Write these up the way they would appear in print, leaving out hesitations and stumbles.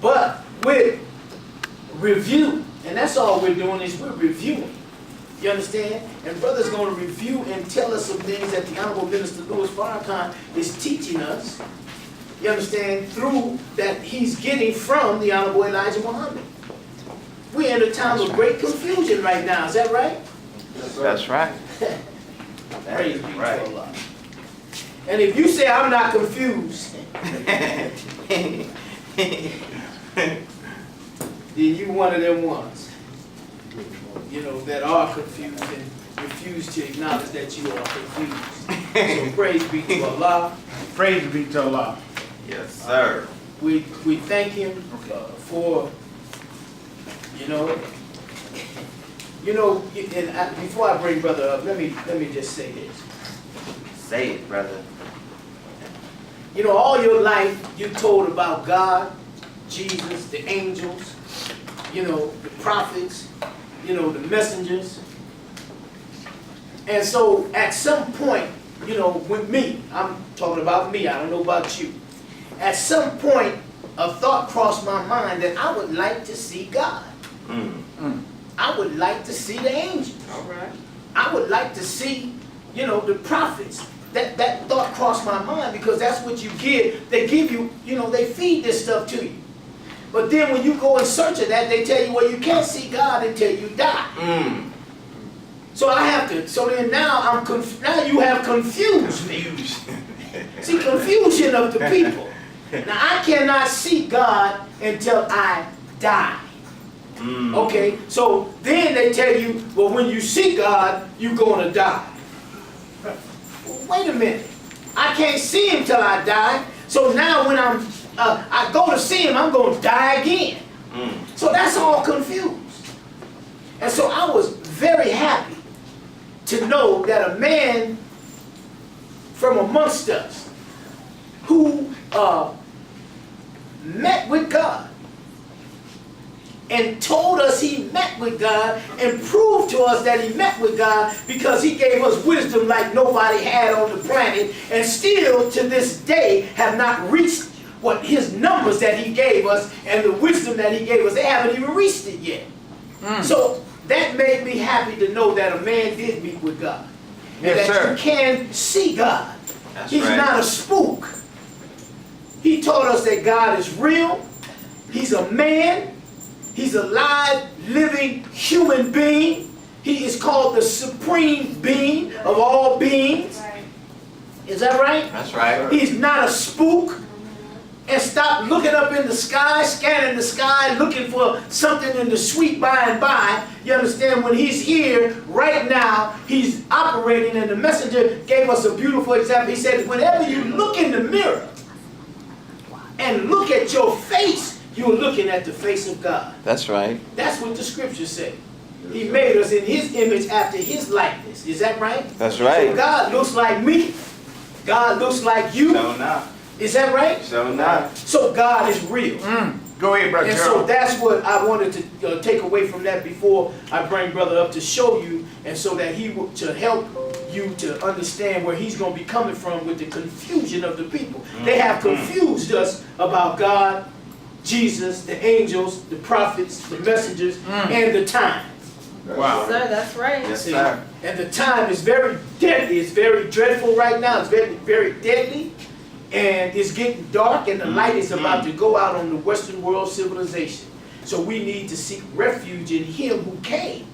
But with review, and that's all we're doing is we're reviewing. You understand? And brother's going to review and tell us some things that the Honorable Minister Louis Farrakhan is teaching us. You understand? Through that he's getting from the Honorable Elijah Muhammad. We're in a time of great confusion right now. Is that right? That's right. Praise be to Allah. And if you say I'm not confused, then you one of them ones, you know, that are confused and refuse to acknowledge that you are confused. So praise be to Allah. Praise be to Allah. Yes, sir. We thank him for, you know, and before I bring brother up, let me just say this. Say it, brother. You know, all your life you told about God, Jesus, the angels, you know, the prophets, you know, the messengers. And so at some point, you know, with me, I'm talking about me, I don't know about you. At some point, a thought crossed my mind that I would like to see God. I would like to see the angels. All right. I would like to see, you know, the prophets. That thought crossed my mind because that's what you get. They give you, you know, they feed this stuff to you. But then when you go in search of that, they tell you, well, you can't see God until you die. So I have to, so then now now you have confused me. See, confusion of the people. Now I cannot see God until I die. Okay, so then they tell you, well, when you see God, you're going to die. Wait a minute. I can't see him till I die. So now when I go to see him, I'm going to die again. So that's all confused. And so I was very happy to know that a man from amongst us who met with God and told us he met with God and proved to us that he met with God because he gave us wisdom like nobody had on the planet, and still to this day have not reached what his numbers that he gave us and the wisdom that he gave us. They haven't even reached it yet. So that made me happy to know that a man did meet with God. And Yes, that sir. you can see God. That's He's right. not a spook. He taught us that God is real. He's a man. He's a live, living human being. He is called the supreme being of all beings. Is that right? That's right. He's not a spook. And stop looking up in the sky, scanning the sky, looking for something in the sweet by and by. You understand? When he's here, right now, he's operating, and the messenger gave us a beautiful example. He said, whenever you look in the mirror and look at your face, you're looking at the face of God. That's right. That's what the scriptures say. He made us in his image after his likeness. Is that right? That's right. So God looks like me. God looks like you. So not. Is that right? So not. So God is real. Go ahead, brother. And so that's what I wanted to take away from that before I bring brother up to show you, and so that he will, to help you to understand where he's going to be coming from with the confusion of the people. They have confused us about God, Jesus, the angels, the prophets, the messengers, and the time. Wow. Sir, that's right. Yes, See? sir. And the time is very deadly. It's very dreadful right now. It's very, very deadly. And it's getting dark, and the light is about to go out on the Western world civilization. So we need to seek refuge in him who came,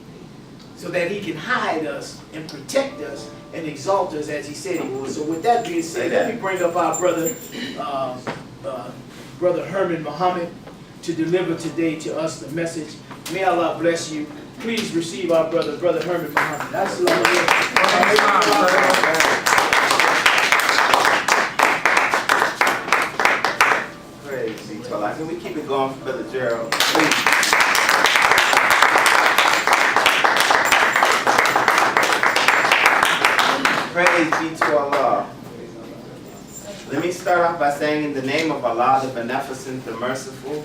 so that he can hide us and protect us and exalt us as he said he would. So with that being said, let me bring up our brother, Brother Herman Muhammad, to deliver today to us the message. May Allah bless you. Please receive our brother, Brother Herman Muhammad. Praise be to Allah. Can we keep it going for Brother Gerald? Please. Praise be to Allah. Let me start off by saying, in the name of Allah, the Beneficent, the Merciful,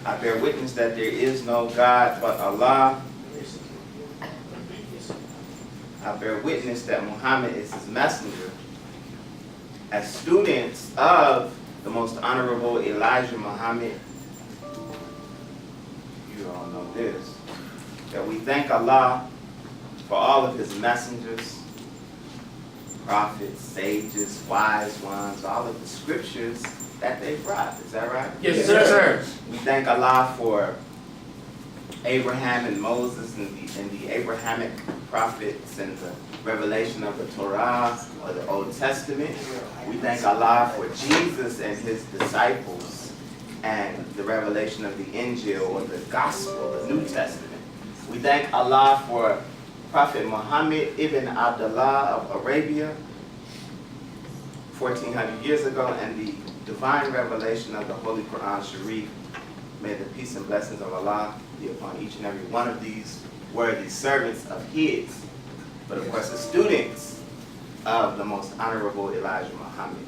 I bear witness that there is no God but Allah. I bear witness that Muhammad is his messenger. As students of the most honorable Elijah Muhammad, this, that we thank Allah for all of his messengers, prophets, sages, wise ones, all of the scriptures that they brought. Is that right? Yes, sir. We thank Allah for Abraham and Moses and the Abrahamic prophets and the revelation of the Torah or the Old Testament. We thank Allah for Jesus and his disciples and the revelation of the Injil or the Gospel, the New Testament. We thank Allah for Prophet Muhammad ibn Abdullah of Arabia 1400 years ago and the divine revelation of the Holy Quran Sharif. May the peace and blessings of Allah be upon each and every one of these worthy servants of his, but of course the students of the most honorable Elijah Muhammad.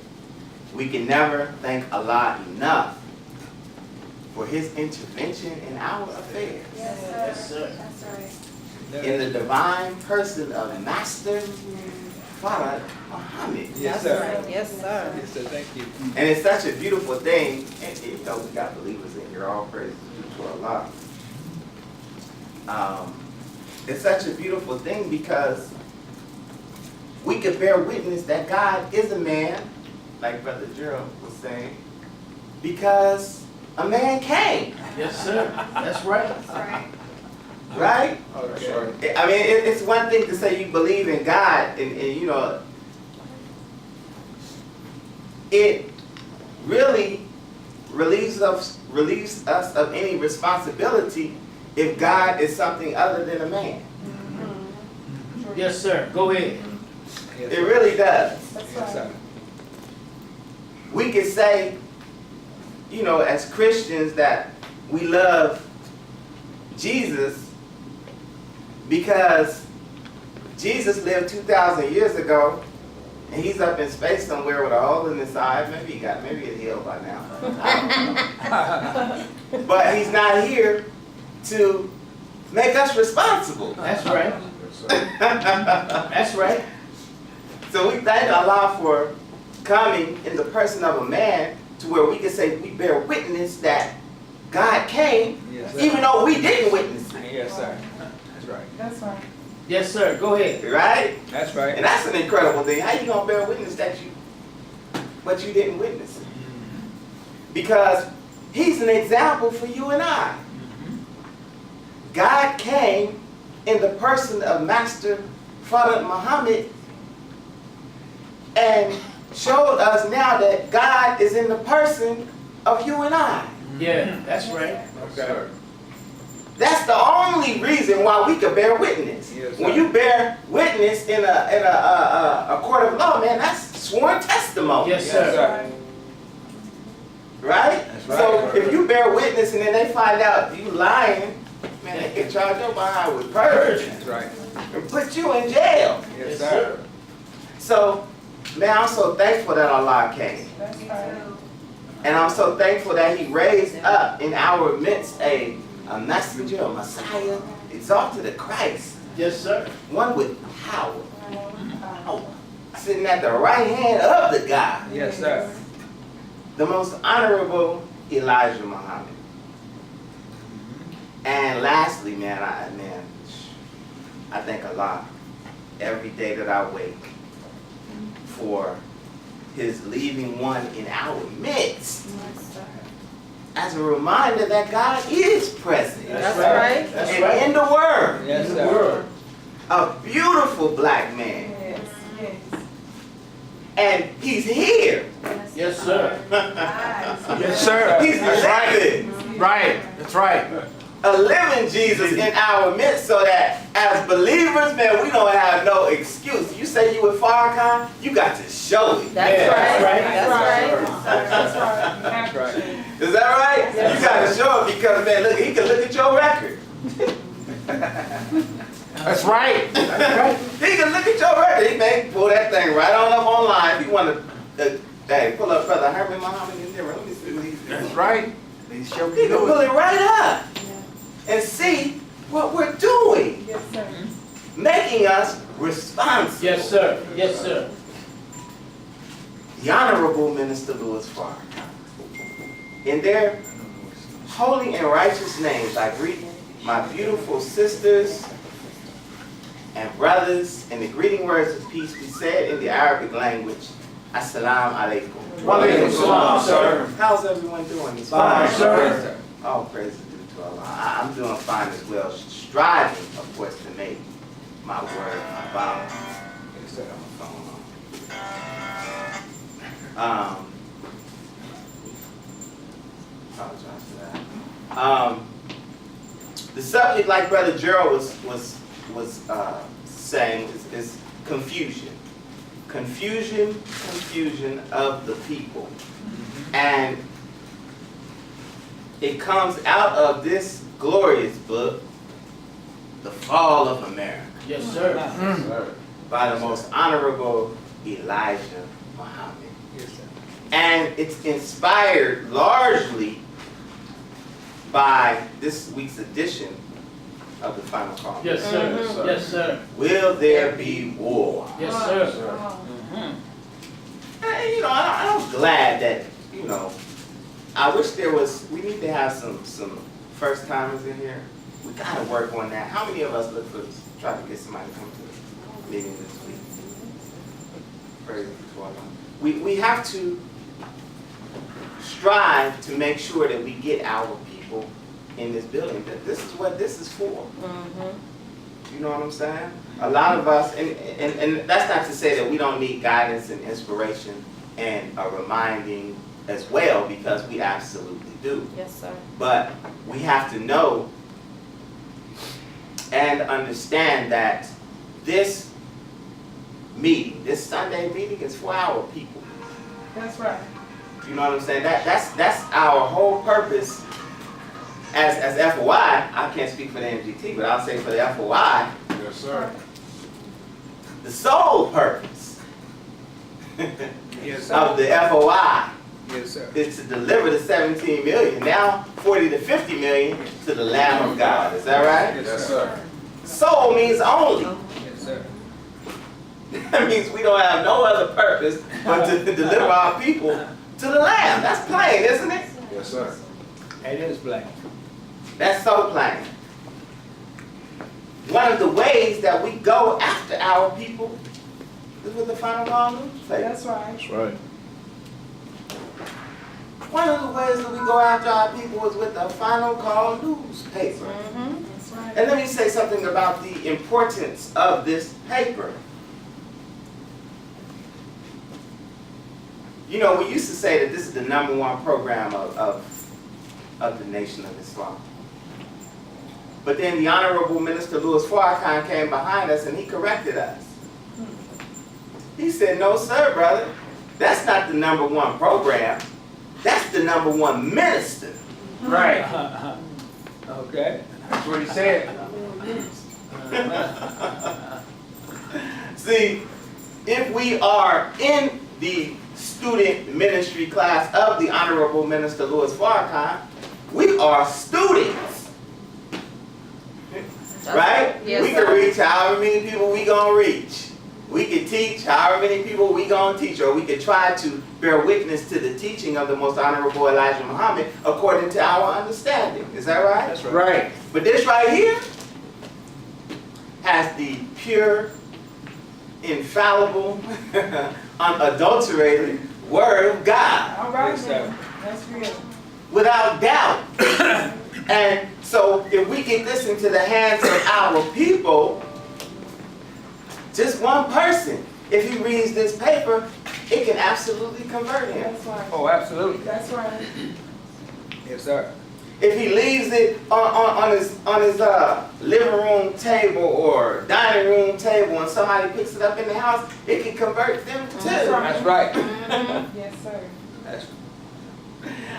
We can never thank Allah enough for his intervention in our affairs. Yes, sir. Yes, sir. That's right. In the divine person of Master Farad Muhammad. Yes, That's sir. right. Yes, sir. Yes, sir. Thank you. And it's such a beautiful thing, and you know we got believers in here, all praises due to Allah. It's such a beautiful thing because we could bear witness that God is a man, like Brother Gerald was saying, because a man came, Yes, sir. That's right. That's right. right? Oh, that's right. I mean, it's one thing to say you believe in God, and you know, it really relieves us of any responsibility if God is something other than a man. Yes, sir. Go ahead. Yes, It sir. really does. That's Yes, sir. right. We could say, you know, as Christians that we love Jesus because Jesus lived 2,000 years ago and he's up in space somewhere with a hole in his side. Maybe he's healed by now. But he's not here to make us responsible. That's right. That's right. So we thank Allah for coming in the person of a man to where we can say we bear witness that God came, Yes, sir. even though we didn't witness it. Yes, sir. That's right. That's right. Yes, sir. Go ahead. Right? That's right. And that's an incredible thing. How you gonna bear witness but you didn't witness it? Because he's an example for you and I. God came in the person of Master Farad Muhammad and showed us now that God is in the person of you and I. Yeah, that's right. Okay. That's the only reason why we can bear witness. Yes, When sir. you bear witness in a court of law, man, that's sworn testimony. Yes, Yes, sir. sir. Right? That's right. So if you bear witness and then they find out you lying, man, they can charge your behind with perjury That's right. and put you in jail. Yes, sir. So, man, I'm so thankful that Allah came. That's right. And I'm so thankful that he raised up in our midst a messenger, a Messiah, exalted a Christ, Yes, sir. one with power, sitting at the right hand of the God, Yes, sir. the most honorable Elijah Muhammad. And lastly, man, I thank Allah every day that I wake for his leaving one in our midst Yes, sir. as a reminder that God is present That's right. That's and right. in the Word. Yes, In the sir. world. A beautiful black man. Yes, yes. And he's here. Yes, sir. Yes, sir. He's That's right. living. Right. That's right. A living Jesus in our midst so that as believers, man, we don't have no excuse. You say you with Farrakhan, you got to show it. That's Yeah, right. that's That's right. That's right. Is that right? Yes, You got to show it because, man, look, he can look at your record. That's right. That's right. He can look at your record. He may pull that thing right on up online. If you want to, hey, pull up Brother Herman Muhammad in there. Let me see what he's doing. That's right. They show He me can pull do it. it right up and see what we're doing, Yes, sir. making us responsible. Yes, sir. Yes, sir. The Honorable Minister Louis Farrakhan. In their holy and righteous names, I greet my beautiful sisters and brothers, in the greeting words of peace, we said in the Arabic language, Assalamu alaikum. Wa alaikum salam, sir. How's everyone doing this Fine, morning? sir. All praise is due to Allah. I'm doing fine as well, striving, of course, to make my word, my vow. Set up my phone on. Apologize for that. The subject, like Brother Gerald was saying, is confusion. Confusion of the people. And it comes out of this glorious book, The Fall of America, Yes, sir. by the most honorable Elijah Muhammad. Yes, sir. And it's inspired largely by this week's edition of the Final Call. Yes, sir. Yes, sir. Yes, sir. Will there be war? Yes, sir. And, I'm glad that, I wish we need to have some first timers in here. We gotta work on that. How many of us look for this, try to get somebody to come to the meeting this week? Praise be to Allah. We have to strive to make sure that we get our people in this building. That this is what this is for. You know what I'm saying? A lot of us, and that's not to say that we don't need guidance and inspiration and a reminding as well, because we absolutely do. Yes, sir. But we have to know and understand that this meeting, this Sunday meeting, is for our people. That's right. You know what I'm saying? That's our whole purpose as FOI. I can't speak for the MGT, but I'll say for the FOI, Yes, sir. the sole purpose Yes, sir. of the FOI Yes, sir. is to deliver the 17 million, now 40 to 50 million, to the Lamb of God. Is that right? Yes, sir. Soul means only. Yes, sir. That means we don't have no other purpose but to deliver our people to the Lamb. That's plain, isn't it? Yes, sir. It is black. That's so plain. One of the ways that we go after our people is with the Final Call newspaper. That's right. That's right. One of the ways that we go after our people is with the Final Call newspaper. That's right. And let me say something about the importance of this paper. We used to say that this is the #1 program of the Nation of Islam. But then the Honorable Minister Louis Farrakhan came behind us and he corrected us. He said, no sir, brother, that's not the #1 program. That's the #1 minister. Right. Okay. That's what he said. See, if we are in the student ministry class of the Honorable Minister Louis Farrakhan, we are students. Right? Yes, We can sir. reach however many people we gonna reach. We can teach however many people we gonna teach, or we can try to bear witness to the teaching of the most honorable Elijah Muhammad according to our understanding. Is that right? That's right. Right. But this right here has the pure, infallible, unadulterated Word of God, All right, Yes, then. sir. That's real. without doubt. And so if we get this into the hands of our people, just one person, if he reads this paper, it can absolutely convert him. That's right. Oh, absolutely. That's right. Yes, sir. If he leaves it on his living room table or dining room table and somebody picks it up in the house, it can convert them too. That's right. That's right. Yes, sir. That's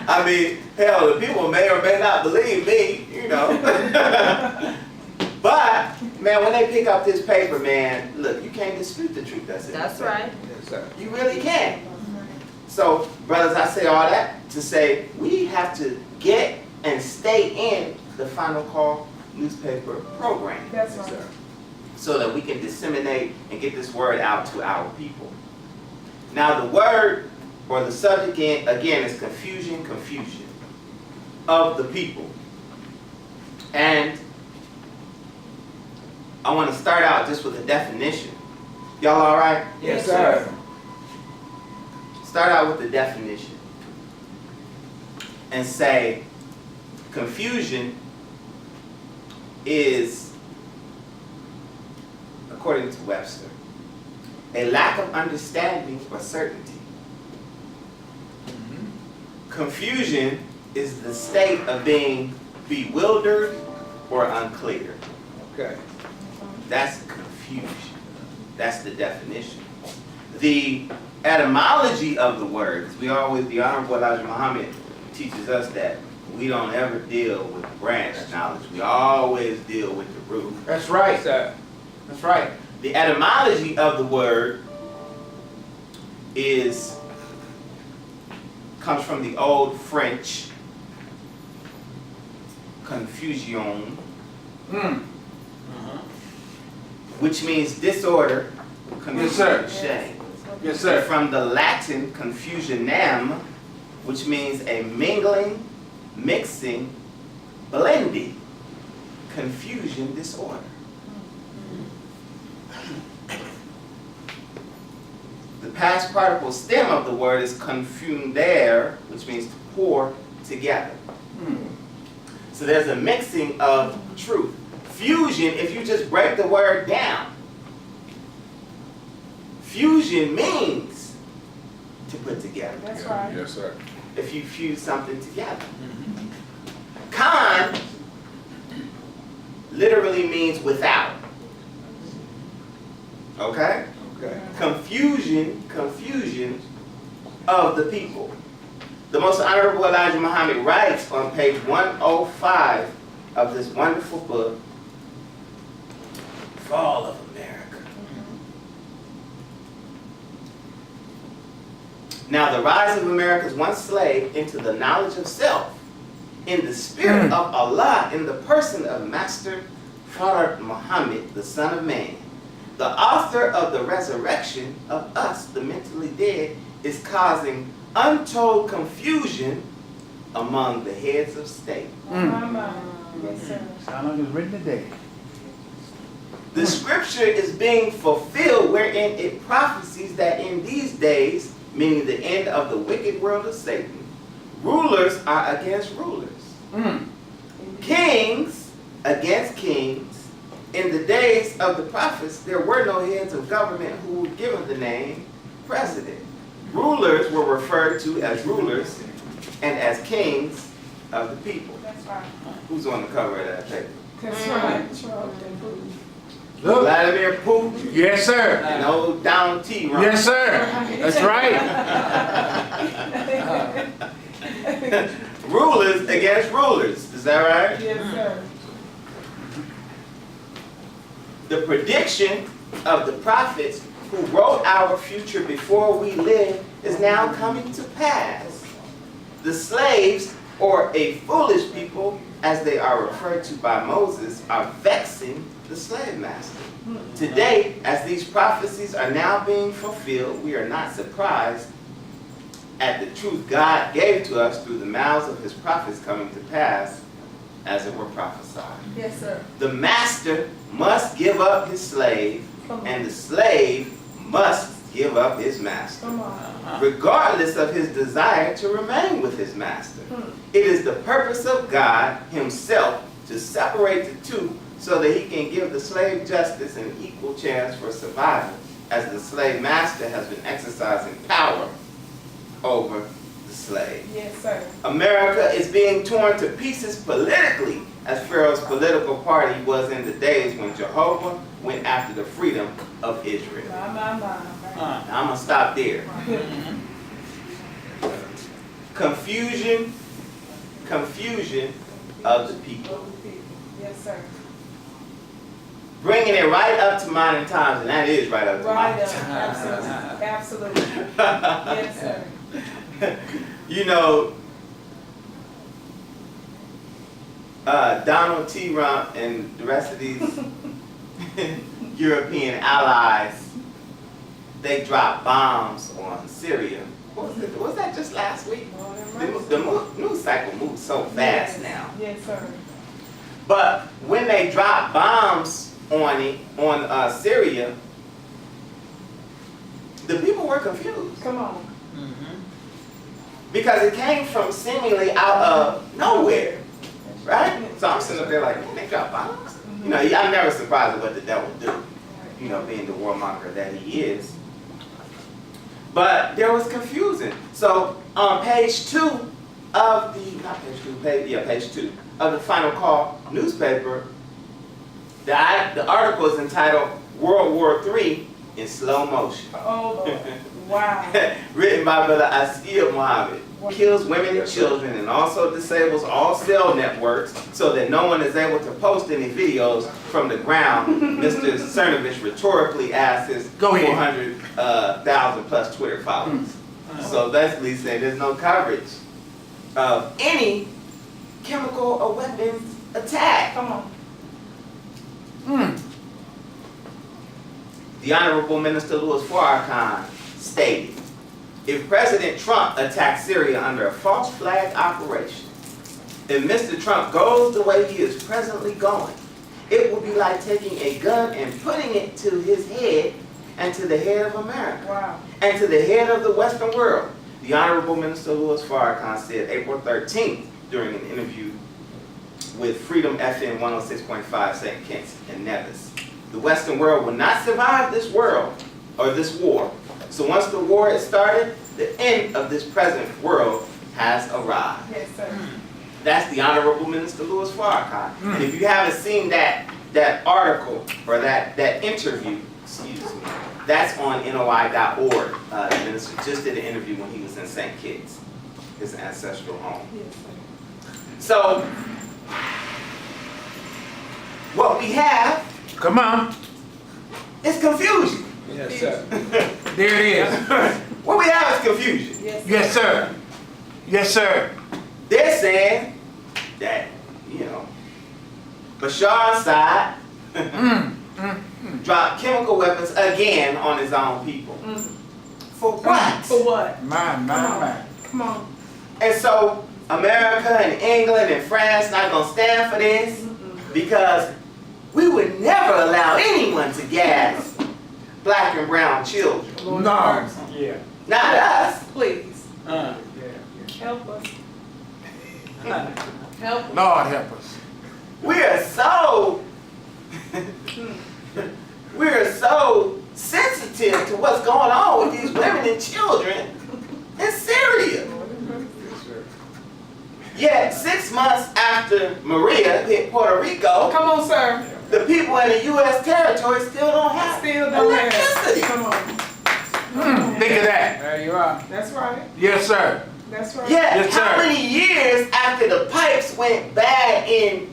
I mean, hell, the people may or may not believe me, But, man, when they pick up this paper, man, look, you can't dispute the truth that's in That's this paper. right. yes, sir. You really can't. So, brothers, I say all that to say we have to get and stay in the Final Call newspaper program That's Yes, right. sir. so that we can disseminate and get this word out to our people. Now, the word or the subject again is confusion of the people. And I want to start out just with a definition. Y'all all right? Yes, sir. Start out with the definition and say confusion is, according to Webster, a lack of understanding or certainty. Confusion is the state of being bewildered or unclear. Okay. That's confusion. That's the definition. The etymology of the word, the Honorable Elijah Muhammad teaches us that we don't ever deal with branch knowledge. We always deal with the root. That's right. Yes, sir. That's right. The etymology of the word comes from the old French confusion, which means disorder, confusion, sir. shame. Yes, And sir. from the Latin confusionam, which means a mingling, mixing, blending, confusion, disorder. The past participle stem of the word is confundere, which means to pour together. So there's a mixing of truth. Fusion, if you just break the word down, fusion means to put together. That's right. Yes, sir. If you fuse something together. Con literally means without. Okay? Okay. Confusion of the people. The Most Honorable Elijah Muhammad writes on page 105 of this wonderful book, Fall of America. Now the rise of America's one slave into the knowledge of self, in the spirit of Allah, in the person of Master Farad Muhammad, the Son of Man, the author of the resurrection of us, the mentally dead, is causing untold confusion among the heads of state. Yes, sir. Sound like it was written today. The scripture is being fulfilled wherein it prophesies that in these days, meaning the end of the wicked world of Satan, rulers are against rulers. Kings against kings. In the days of the prophets, there were no heads of government who were given the name president. Rulers were referred to as rulers and as kings of the people. That's right. Who's on the cover of that paper? That's right. Trump and Bush. Look. Vladimir Putin Yes, sir. and old Donald T. Trump. Yes, sir. That's right. Rulers against rulers. Is that right? Yes, sir. The prediction of the prophets who wrote our future before we lived is now coming to pass. The slaves, or a foolish people, as they are referred to by Moses, are vexing the slave master. Today, as these prophecies are now being fulfilled, we are not surprised at the truth God gave to us through the mouths of his prophets coming to pass, as it were prophesied. Yes, sir. The master must give up his slave, Come on. and the slave must give up his master, Come on. regardless of his desire to remain with his master. It is the purpose of God himself to separate the two so that he can give the slave justice and equal chance for survival, as the slave master has been exercising power over the slave. Yes, sir. America is being torn to pieces politically, as Pharaoh's political party was in the days when Jehovah went after the freedom of Israel. My. Now, I'm going to stop there. Confusion of the people. Yes, sir. Bringing it right up to modern times, and that is right up to Right modern up. times. Absolutely. Absolutely. Yes, sir. You know, Donald T. Trump and the rest of these European allies, they dropped bombs on Syria. Was that just last week? The news cycle moves so fast now. Yes, sir. But when they drop bombs on Syria, the people were confused Come on. because it came from seemingly out of nowhere, right? So I'm sitting up there like, man, they got bombs. You know, I'm never surprised at what the devil do. You know, being the warmonger that he is. But there was confusion. So on page 2 of the, not page 2, page 2 of the Final Call newspaper, the article is entitled World War III in Slow Motion. Oh, Lord. Wow. Written by Brother Askia Muhammad. Kills women and children and also disables all cell networks so that no one is able to post any videos from the ground. Mr. Cernovich rhetorically asked his 400,000 plus Twitter followers. So basically saying there's no coverage of any chemical or weapons attack. Come on. The Honorable Minister Louis Farrakhan stated, if President Trump attacks Syria under a false flag operation, if Mr. Trump goes the way he is presently going, it will be like taking a gun and putting it to his head and to the head of America Wow. and to the head of the Western world. The Honorable Minister Louis Farrakhan said April 13th during an interview with Freedom FM 106.5 St. Kitts and Nevis. The Western world will not survive this world or this war. So once the war is started, the end of this present world has arrived. Yes, sir. That's the Honorable Minister Louis Farrakhan. And if you haven't seen that article or that interview, excuse me, that's on NOI.org. The minister just did an interview when he was in St. Kitts, his ancestral home. Yes, sir. So what we have Come on. is confusion. Yes, sir. There it is. What we have is confusion. Yes, sir. Yes, sir. Yes, sir. They're saying that, you know, Bashar Assad dropped chemical weapons again on his own people. For what? For what? My. Come on. And so America and England and France not gonna stand for this because we would never allow anyone to gas black and brown children. Lord No. have mercy. Yeah. Not us. Please. Yeah. Help us. Help us. Lord help us. We're so sensitive to what's going on with these women and children in Syria. Yes, sir. Yet 6 months after Maria hit Puerto Rico, Come on, sir. the people in the U.S. territory still don't have Still don't have. electricity. Come on. Think of that. There you are. That's right. Yes, sir. That's right. Yet, Yes, how sir. many years after the pipes went bad in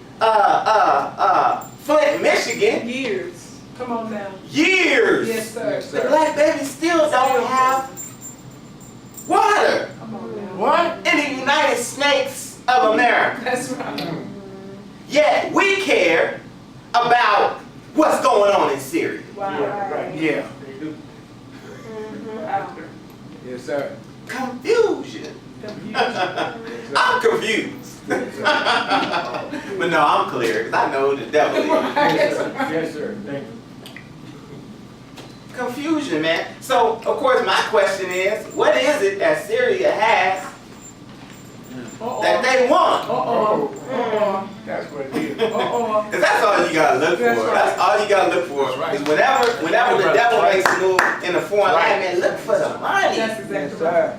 Flint, Michigan? Years. Come on now. Years. Yes, sir. Yes, The sir. black babies still don't have water Come on now. What? in the United States of America. That's right. Yet we care about what's going on in Syria. Wow. Yeah. Wow. Yes, sir. Confusion. Confusion. I'm confused. But no, I'm clear because I know who the devil is. Yes, sir. Yes, sir. Thank you. Confusion, man. So, of course, my question is, what is it that Syria has that they want? That's what it is. Because that's all you gotta look for. That's right. That's all you gotta look for. That's right. Is whenever the devil makes a move in a foreign land, man, look for the money. That's Yes, exactly right. sir.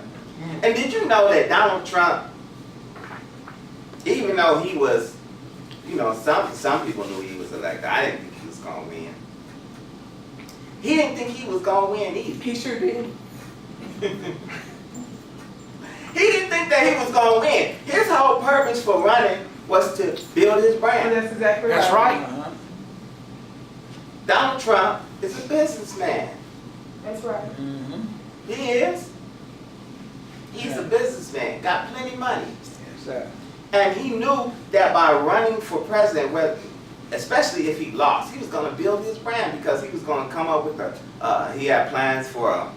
And did you know that Donald Trump, even though he was, you know, some people knew he was elected. I didn't think he was gonna win. He didn't think he was gonna win either. He sure did. He didn't think that he was gonna win. His whole purpose for running was to build his And brand. that's exactly right. That's right. Uh-huh. Donald Trump is a businessman. That's right. Mm-hmm. He is. He's a businessman, got plenty of money. Yes, sir. And he knew that by running for president, especially if he lost, he was going to build his brand because he was going to come up with he had plans for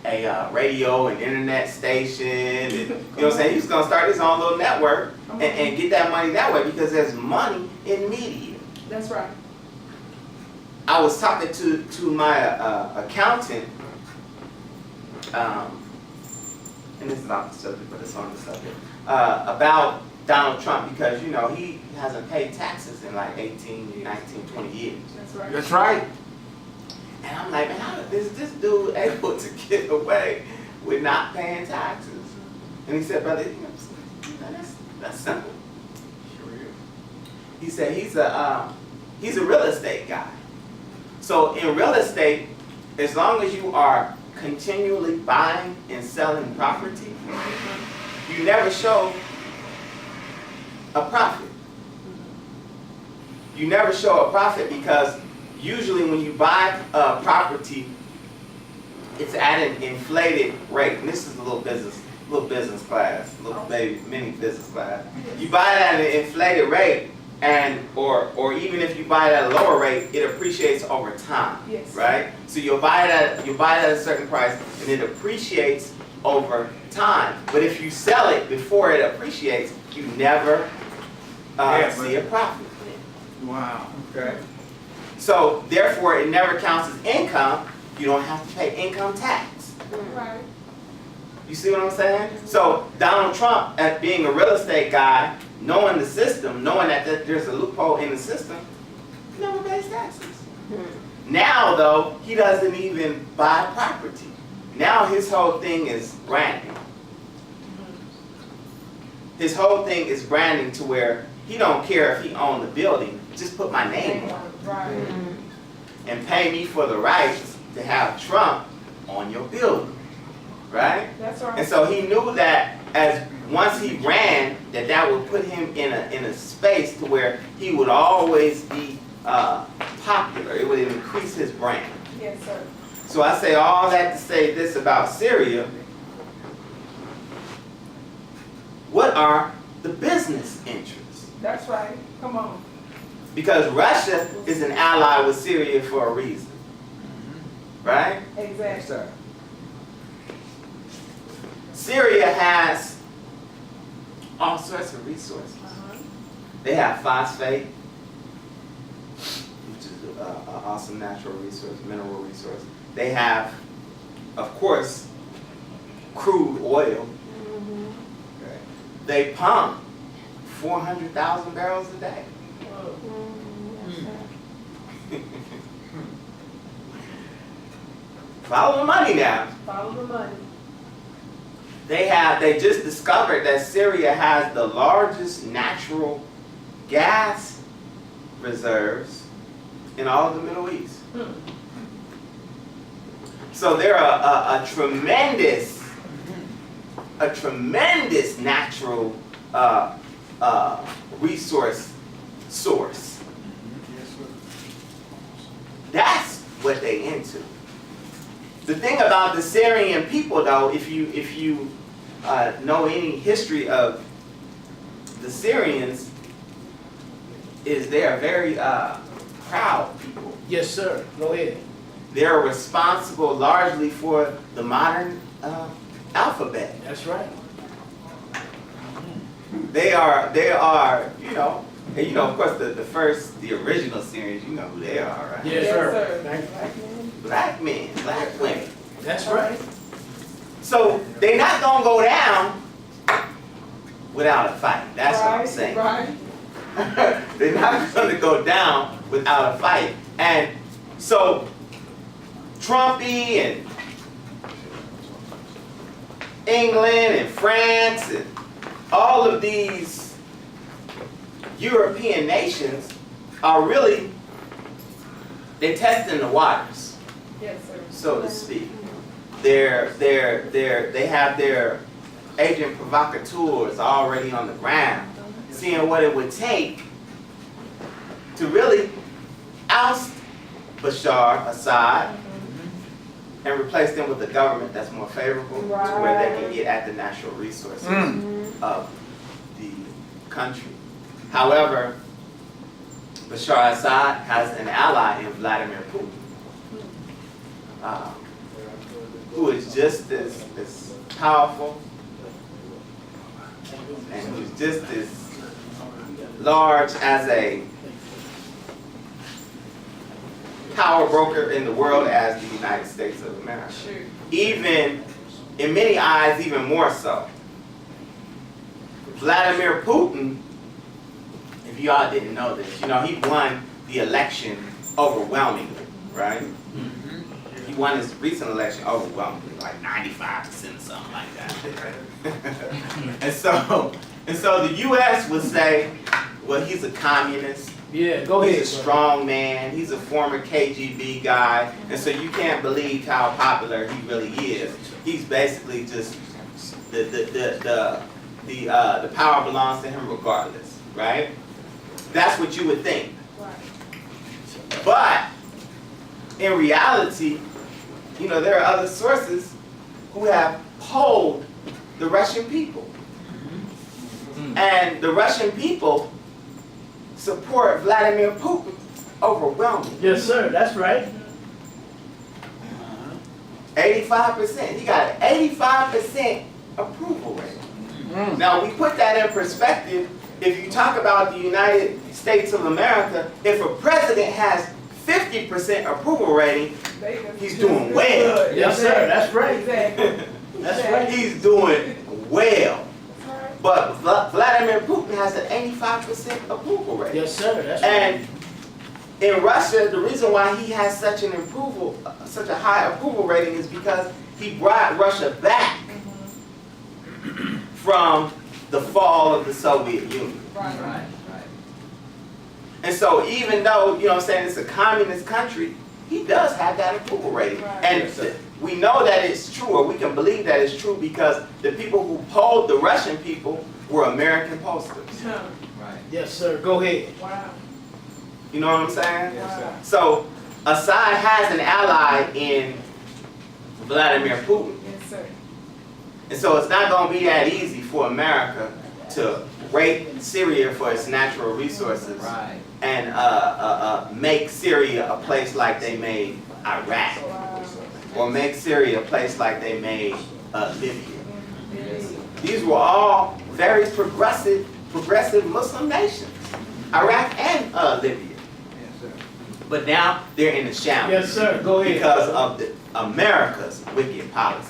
a radio and internet station. And, you know what I'm saying? He was going to start his own little network and get that money that way because there's money in media. That's right. I was talking to my accountant, and this is off the subject, but it's on the subject, about Donald Trump, because, you know, he hasn't paid taxes in like 18, 19, 20 years. That's right. That's right. And I'm like, man, how is this dude able to get away with not paying taxes? And he said, brother, that's simple. Sure is. He said he's a real estate guy. So in real estate, as long as you are continually buying and selling property, you never show a profit. You never show a profit because usually when you buy property, it's at an inflated rate. And this is a little business class, little baby mini business class. You buy it at an inflated rate, and or even if you buy it at a lower rate, it appreciates over time. Yes. Right? So you'll buy it at a certain price, and it appreciates over time. But if you sell it before it appreciates, you never see a profit. Wow. Okay. So therefore, it never counts as income. You don't have to pay income tax. Right. You see what I'm saying? So Donald Trump, as being a real estate guy, knowing the system, knowing that there's a loophole in the system, never pays taxes. Now, though, he doesn't even buy property. Now his whole thing is branding. His whole thing is branding to where he don't care if he owned the building, just put my name on it. Right. And pay me for the rights to have Trump on your building. Right? That's right. And so he knew that as once he ran, that would put him in a space to where he would always be popular. It would increase his brand. Yes, sir. So I say all that to say this about Syria. What are the business interests? That's right. Come on. Because Russia is an ally with Syria for a reason. Right? Yes, Exactly. sir. Syria has all sorts of resources. They have phosphate, which is an awesome natural resource, mineral resource. They have, of course, crude oil. Okay. They pump 400,000 barrels a day. Follow the money now. Follow the money. They just discovered that Syria has the largest natural gas reserves in all of the Middle East. So they're a tremendous natural resource source. Yes, sir. That's what they into. The thing about the Syrian people, though, if you know any history of the Syrians, is they are very proud people. Yes, sir. Go ahead. They're responsible largely for the modern alphabet. That's right. They are, you know, and you know, of course, the original Syrians, you know who they are, right? Yes, sir. Thank you. Black men, black women. That's right. So they're not gonna go down without a fight. That's what I'm saying. Right. They're not gonna go down without a fight. And so Trumpy and England and France and all of these European nations are really, they're testing the waters, Yes, sir. so to speak. They have their agent provocateurs already on the ground, seeing what it would take to really oust Bashar Assad and replace them with a government that's more favorable to where they can get at the natural resources of the country. However, Bashar Assad has an ally in Vladimir Putin, who is just as powerful and who's just as large as a power broker in the world as the United States of America. Sure. Even, in many eyes, even more so. Vladimir Putin, if y'all didn't know this, you know, he won the election overwhelmingly, right? He won his recent election overwhelmingly, like 95% or something like that. and so the U.S. would say, well, he's a communist. Yeah, go He's ahead. a strong man. He's a former KGB guy, and so you can't believe how popular he really is. He's basically just the power belongs to him regardless, right? That's what you would think. Right. But in reality, you know, there are other sources who have polled the Russian people, and the Russian people support Vladimir Putin overwhelmingly. Yes, sir. That's right. 85%. He got an 85% approval rate. Now, we put that in perspective. If you talk about the United States of America, if a president has 50% approval rating, he's doing well. Yes, sir. That's right. Exactly. That's right. He's doing well. That's right. But Vladimir Putin has an 85% approval rate. Yes, sir. That's right. And in Russia, the reason why he has such a high approval rating is because he brought Russia back from the fall of the Soviet Union. Right. And so even though, you know what I'm saying, it's a communist country, he does have that approval rating. Right. And Yes, sir. we know that it's true, or we can believe that it's true, because the people who polled the Russian people were American pollsters. Huh. Yes, sir. Go ahead. Wow. You know what I'm saying? Wow. So Assad has an ally in Vladimir Putin. Yes, sir. And so it's not going to be that easy for America to rape Syria for its natural resources and make Syria a place like they made Iraq, Wow. or make Syria a place like they made Libya. Yes. These were all very progressive Muslim nations, Iraq and Libya. But now they're in the shambles. Yes, sir. Go ahead. Because of America's wicked policy.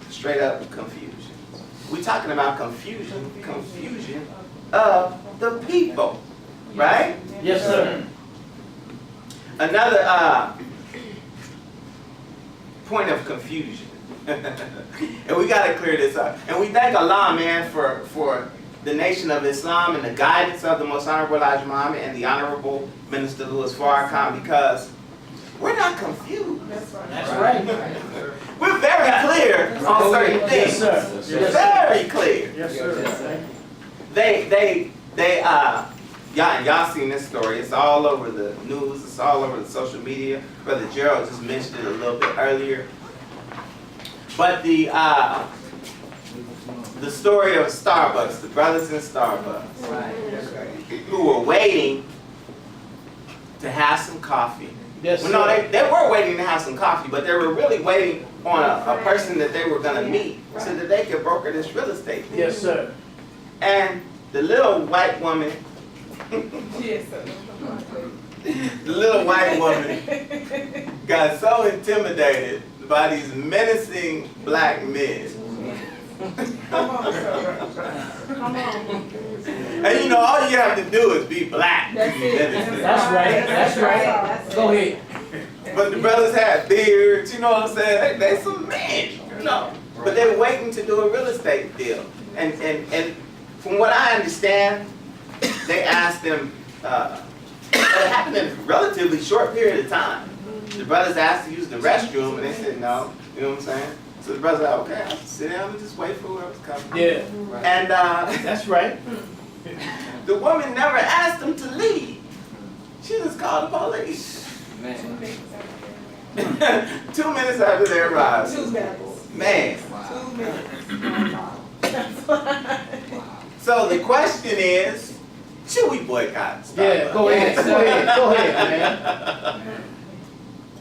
Straight up confusion. We're talking about confusion of the people, right? Yes, sir. Another point of confusion. And we got to clear this up. And we thank Allah, man, for the Nation of Islam and the guidance of the Most Honorable Elijah Muhammad and the Honorable Minister Louis Farrakhan, because we're not confused. That's right. That's right. We're very clear on certain Yes, things. sir. Yes, sir. Very clear. Yes, sir. Y'all seen this story. It's all over the news. It's all over the social media. Brother Gerald just mentioned it a little bit earlier. But the story of Starbucks, the brothers in Starbucks, who were waiting to have some coffee. Yes, Well, no, sir. they were waiting to have some coffee, but they were really waiting on a person that they were going to meet so that they could broker this real estate deal. Yes, sir. And the little white woman, Yes, sir. the little white woman got so intimidated by these menacing black men. Come on, sir. Come on. And you know, all you have to do is be black. That's it. That's right. That's right. Go ahead. But the brothers had beards, you know what I'm saying? They some men, you know. But they were waiting to do a real estate deal. And from what I understand, they asked them, it happened in a relatively short period of time. The brothers asked to use the restroom, and they said no. You know what I'm saying? So the brothers like, okay, I'll sit down and just wait for whoever's coming. Yeah. And That's right. the woman never asked them to leave. She just called the police. 2 minutes after they arrived. 2 minutes. Man. 2 minutes. So the question is, should we boycott Starbucks? Yeah. Go ahead. Go ahead. Go ahead,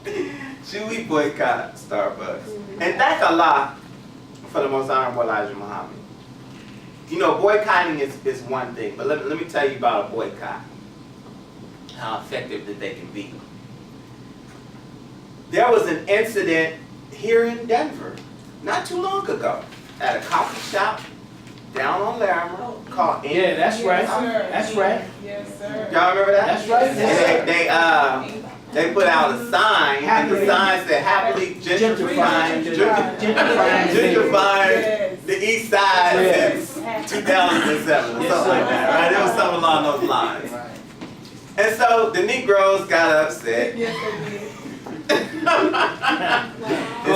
man. Should we boycott Starbucks? And thank Allah for the Most Honorable Elijah Muhammad. You know, boycotting is one thing, but let me tell you about a boycott. How effective that they can be. there was an incident here in Denver not too long ago at a coffee shop down on Larimer called Ink. Yeah, that's right. Yes, sir. That's right. Yes, sir. Y'all remember that? That's right. And Yes, sir. they put out a sign, and the sign said happily gentrifying, gentrifying Yes. the east side Yes. since 2007 or Yes, something like sir. that, right? It was something along those lines. And so the Negroes got upset. Yes, they did. Go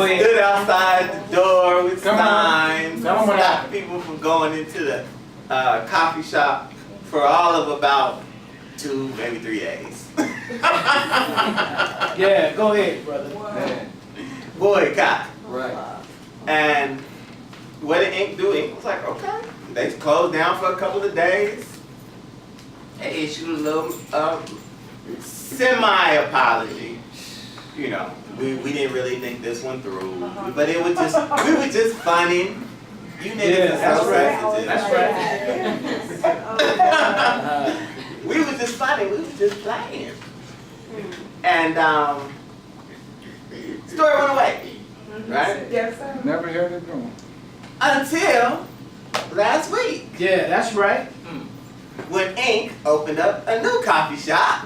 They ahead. stood outside the door with Come on. signs, Come on. stopped people from going into the coffee shop for all of about 2, maybe 3 days. Yeah, go ahead, brother. Boycott. Right. And what did Ink do? Ink was like, okay. They closed down for a couple of days. They issued a little semi-apology. You know, we didn't really think this one through, but it was just, we were just funny. You niggas Yeah, are so that's sensitive. That's right. We were just funny. We were just playing. And story went away, right? Yes, sir. Never heard it going. Until last week, Yeah, that's right. when Ink opened up a new coffee shop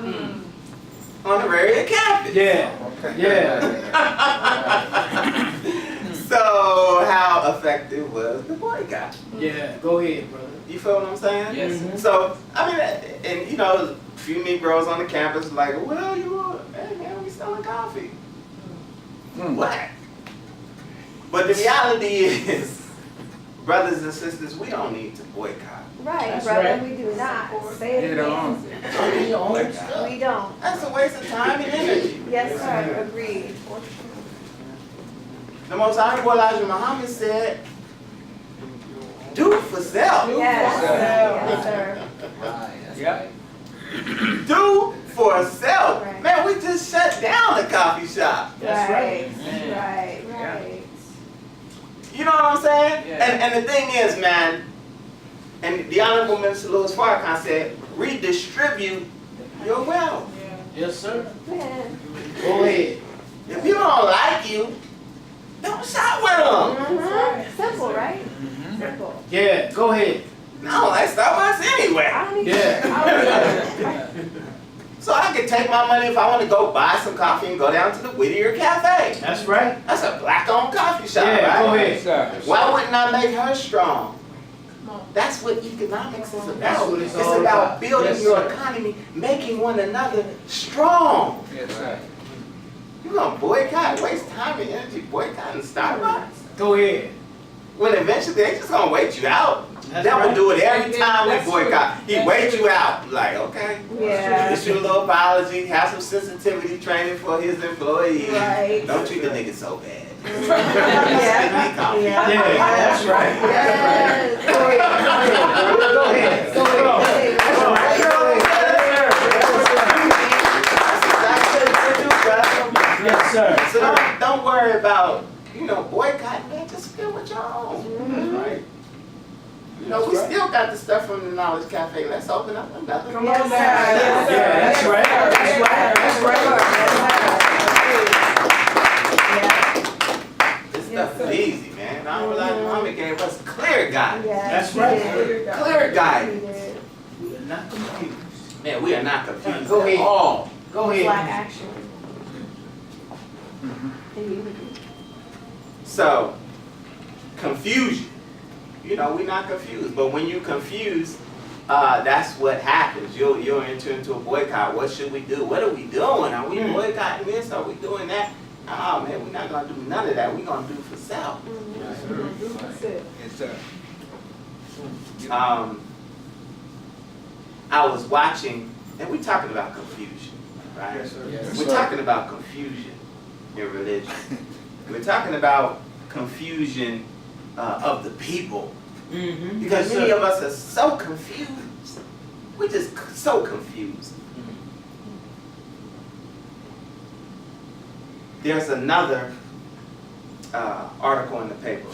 on the Rarier campus. Yeah. Okay. Yeah. So how effective was the boycott? Yeah, go ahead, brother. You feel what I'm saying? Yes, sir. So, I mean, and you know, a few Negroes on the campus like, well, hey man, we selling coffee. What? But the reality is, brothers and sisters, we don't need to boycott. Right, That's brother, right. we do not. Say it Get on. again. We don't. That's a waste of time and energy. Yes, sir, agreed. The most honorable Elijah Muhammad said, do for self. Yes, Yes, yes, sir. Yep. Do for self. Right. Man, we just shut down the coffee shop. That's right. Right. You know what I'm saying? Yeah. And the thing is, man, and the Honorable Minister Louis Farrakhan said, redistribute your wealth. Yes, sir. Man. Go ahead. If people don't like you, don't shop with them. Mhm. Simple, right? Simple. Yeah, go ahead. I don't like Starbucks anyway. I don't even. Yeah. I don't even. So I can take my money if I want to go buy some coffee and go down to the Whittier Cafe. That's right. That's a black-owned coffee shop, Yeah, right? go ahead. Sir. Why wouldn't I make her strong? That's what economics is about. That's what it's It's all about about. building Yes, your sir. economy, making one another strong. Yes, sir. You gonna boycott, waste time and energy boycotting Starbucks? Go ahead. When eventually they just gonna wait you out. That's They will right. do it every time we That's true. boycott. He That's wait true. you out. Like, okay. Yeah. Issue a little apology, have some sensitivity training for his employees. Right. Don't treat the niggas so bad. Yeah. Yeah, that's right. Yes. Go ahead. Go ahead. Go ahead. That's all right. Go ahead. Yes, sir. So don't worry about, boycotting, man. Just feel what your own. Right? We still got the stuff from the Knowledge Cafe. Let's open up another. Come Yes, on sir. now. Yes, sir. Yeah, that's right. That's right. That's right. This stuff is easy, man. I don't realize Muhammad gave us clear guidance. That's right. Clear guidance. We are not confused. Man, we are not confused Go at ahead. all. Go Black ahead. action. So, confusion. We're not confused. But when you confuse, that's what happens. You'll enter into a boycott. What should we do? What are we doing? Are we boycotting this? Are we doing that? Oh man, we're not gonna do none of that. We're gonna do for self. Yes, sir. I was watching, and we're talking about confusion, right? Yes, sir. Yes, We're sir. talking about confusion in religion. We're talking about confusion of the people. Mm-hmm. Because many of us are so confused. We're just so confused. There's another article in the paper.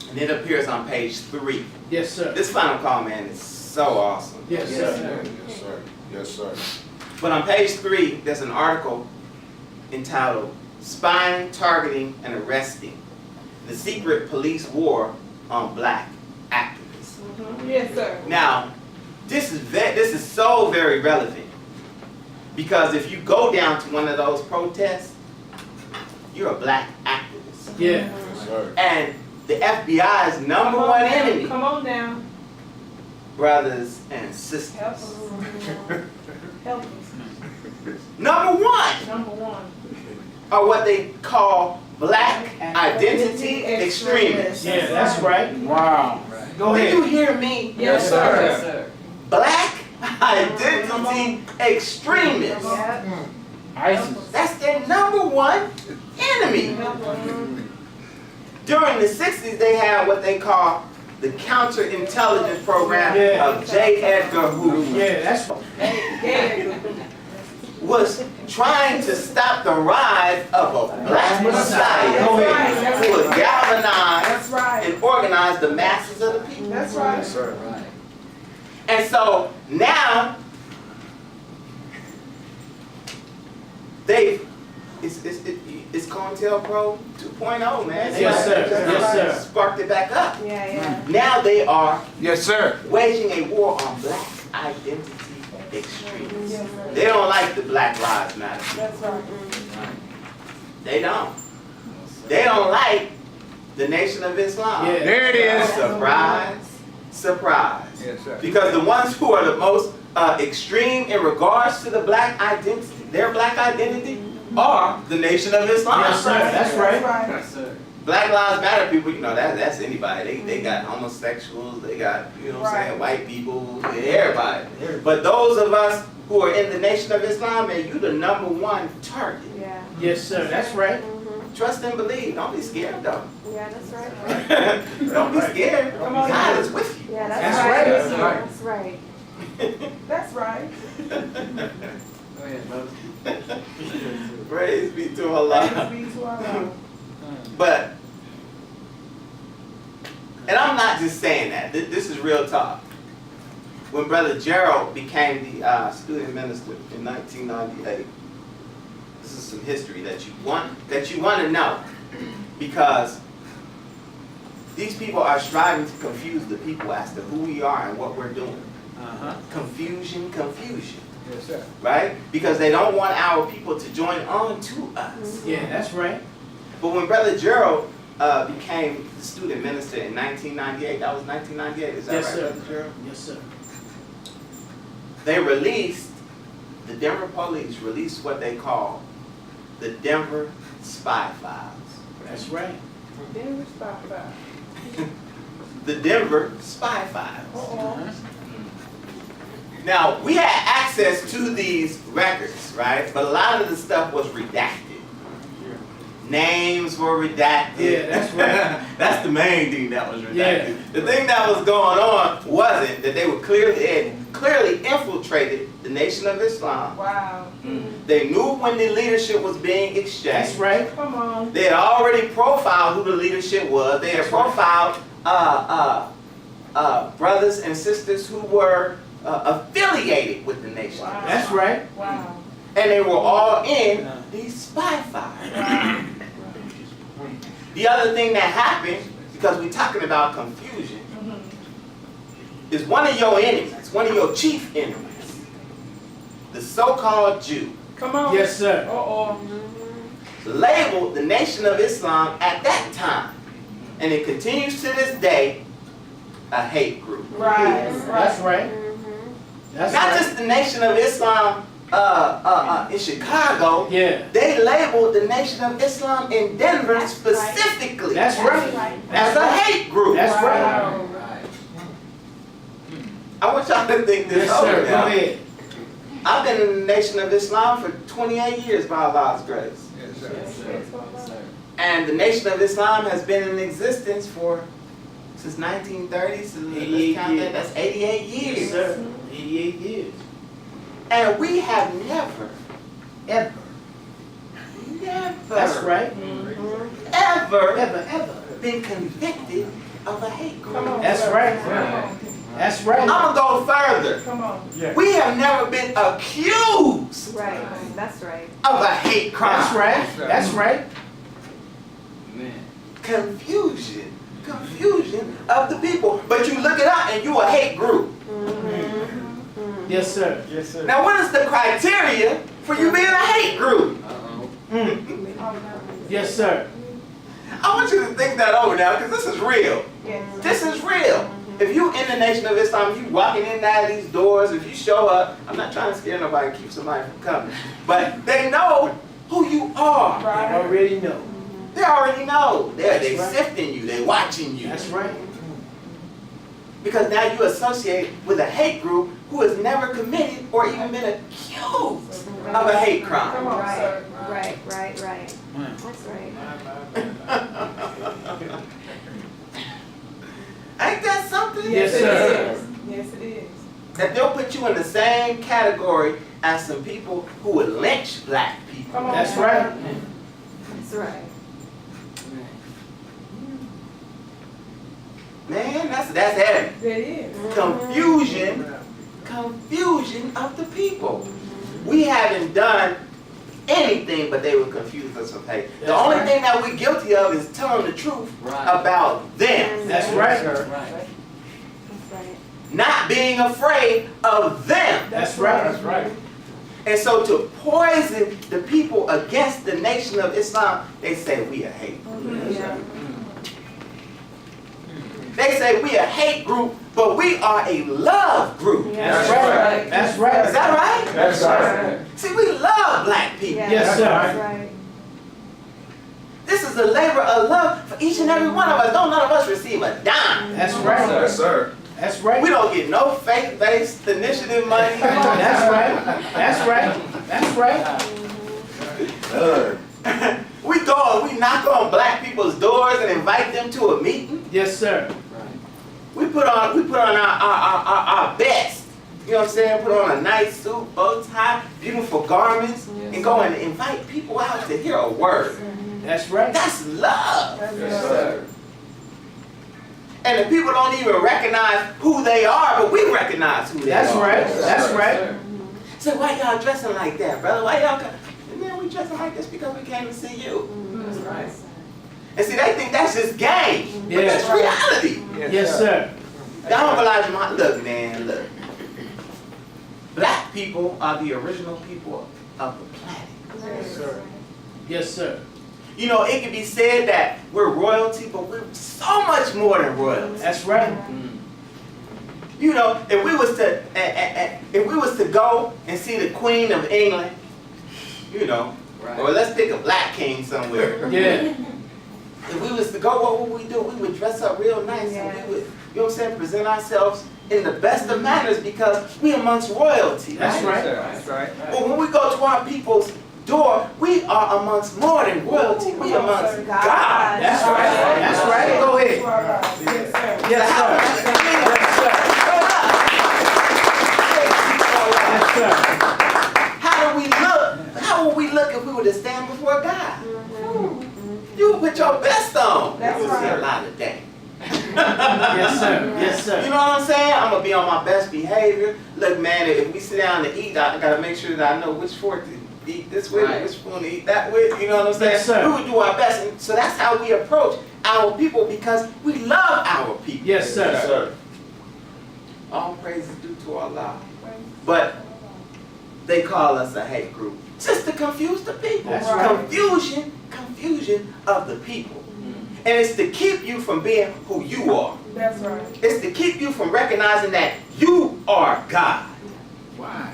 And it appears on page 3. Yes, sir. This final call, man, is so awesome. Yes, Yes, sir. sir. Yes, sir. Yes, sir. But on page 3, there's an article entitled Spying, Targeting, and Arresting: The Secret Police War on Black Activists. Yes, sir. Now, this is so very relevant, because if you go down to one of those protests, you're a black activist. Yeah. And the FBI's number one enemy, Come on now. brothers and Help sisters, us. Help us. number one Number one. are what they call black identity extremists. Yeah, that's right. Wow. Go Did you ahead. hear me? Yes, sir. Black identity extremists. Yep. ISIS. That's their number one enemy. Help us. During the 60s, they had what they call the counterintelligence program Yeah. of J. Edgar Hoover. Yeah, that's Yeah. Was trying to stop the rise of a black Messiah Go who ahead. would galvanize That's right. and organize the masses of the people. That's right. And so now it's COINTELPRO 2.0, man. Yes, sir. They Yes, sir. Sparked it back up. Yeah, yeah. Now they are Yes, sir. waging a war on black identity extremists. Yes, sir. They don't like the Black Lives Matter. That's right. They don't. They don't like the Nation of Islam. Yeah. There it is. Surprise, surprise. Yes, sir. Because the ones who are the most extreme in regards to the black identity, their black identity, are the Nation of Islam. Yes, sir. That's right. That's right. Black Lives Matter people, you know, that's anybody. They got homosexuals, they got, you know what I'm saying, white people, everybody. But those of us who are in the Nation of Islam, man, you the number one target. Yeah. Yes, sir. That's right. Trust and believe. Don't be scared though. Yeah, that's right. Don't be scared. Come on. God is with you. Yeah, That's that's right. right. That's right. That's right. Praise be to Allah. Praise be to Allah. But, and I'm not just saying that. This is real talk. When Brother Gerald became the student minister in 1998, this is some history that you want to know, because these people are striving to confuse the people as to who we are and what we're doing. Confusion, confusion. Yes, sir. Right? Because they don't want our people to join on to us. Yeah, that's right. But when Brother Gerald became the student minister in 1998, that was 1998, is that Yes, right, sir. Brother Gerald? Yes, sir. They released, the Denver police released what they call the Denver Spy Files. That's right. Then we stop that. The Denver Spy Files. Uh-oh. Now, we had access to these records, right? But a lot of the stuff was redacted. Names were redacted. Yeah, that's right. That's the main thing that was redacted. Yeah. The thing that was going on wasn't that they were clearly infiltrated the Nation of Islam. Wow. They knew when the leadership was being exchanged. That's right. Come on. They had already profiled who the leadership was. They had profiled brothers and sisters who were affiliated with the nation. Wow. That's right. Wow. And they were all in these spy files. Wow. The other thing that happened, because we're talking about confusion, is one of your enemies, one of your chief enemies, the so-called Jew, Come on. Yes, sir. Uh-oh. labeled the Nation of Islam at that time, and it continues to this day, a hate group. Right. That's right. That's Not right. just the Nation of Islam in Chicago, Yeah. they labeled the Nation of Islam in Denver specifically That's right. as a hate group. That's right. Wow. I want y'all to think this Yes, over sir. Go now. ahead. I've been in the Nation of Islam for 28 years by Allah's grace. Yes, sir. And the Nation of Islam has been in existence since 1930, so let's 88 count that, years. that's 88 years. Yes, sir. 88 years. And we have never, Ever. That's right. ever Ever, ever. been convicted of a hate group. Come on. That's sir. right. Come on. That's right. I'm gonna go further. Come on. We have never been accused Right, that's right. of a hate crime. That's right. That's right. Confusion of the people. But you look it up and you a hate group. Yes, sir. Yes, sir. Now what is the criteria for you being a hate group? Yes, sir. I want you to think that over now, because this is real. Yes. This is real. If you in the Nation of Islam, if you walking in and out of these doors, if you show up, I'm not trying to scare nobody, keep somebody from coming, but they know who you are. I already know. They already know. They That's right. sifting you. They watching you. That's right. Because now you associate with a hate group who has never committed or even been accused of a hate crime. Come on, Right, sir. right, right, right. That's right. Ain't that something? Yes, it sir. is. Yes, it is. That they'll put you in the same category as some people who would lynch black people. Come on. That's right. That's right. Man, that's heavy. It is. Confusion of the people. We haven't done anything, but they would confuse us of hate. The That's only right. thing that we guilty of is telling the truth about them, That's right. That's right. not being afraid of them. That's right. That's right. And so to poison the people against the Nation of Islam, they say we a hate group. Yeah. They say we a hate group, but we are a love group. That's right. That's Is right. that right? That's right. See, we love black people. Yeah. Yes, sir. That's right. This is a labor of love for each and every one of us. Don't none of us receive a dime. That's right. Yes, sir. That's right. We don't get no faith-based initiative money. That's right. That's right. That's right. We knock on black people's doors and invite them to a meeting. Yes, sir. We put on our best. You know what I'm saying? Put on a nice suit, bow tie, beautiful garments, and go and invite people out to hear a word. That's right. That's love. Yes, sir. And the people don't even recognize who they are, but we recognize who they That's are. right. That's right. So why y'all dressing like that, brother? Why y'all come? Man, we dressing like this because we came to see you. That's right. And see, they think that's just game. But Yes. that's reality. Yes, sir. Don't Elijah Muhammad, look, man, look. Black people are the original people of the planet. Yes, sir. Yes, sir. You know, it can be said that we're royalty, but we're so much more than royalty. That's right. You know, if we was to go and see the Queen of England, you know, or let's pick a black king somewhere. Yeah. If we was to go, what would we do? We would dress up real nice and we would, you know what I'm saying, present ourselves in the best of manners because we amongst royalty. That's right. That's right. But when we go to our people's door, we are amongst more than royalty. We amongst God. That's right. That's right. Go ahead. Yes, sir. Yes, sir. Yes, sir. How do we look? How would we look if we were to stand before God? You would put your best on. That's You would see a right. lot of day. Yes, sir. Yes, You sir. know what I'm saying? I'm gonna be on my best behavior. Look, man, if we sit down to eat, I gotta make sure that I know which fork to eat this with, which spoon to eat that with. You know what I'm saying? Yes, sir. We would do our best, and so that's how we approach our people because we love our people. Yes, sir. All praise is due to Allah. But they call us a hate group just to confuse the people. That's right. Confusion of the people. And it's to keep you from being who you are. That's right. It's to keep you from recognizing that you are God. Why?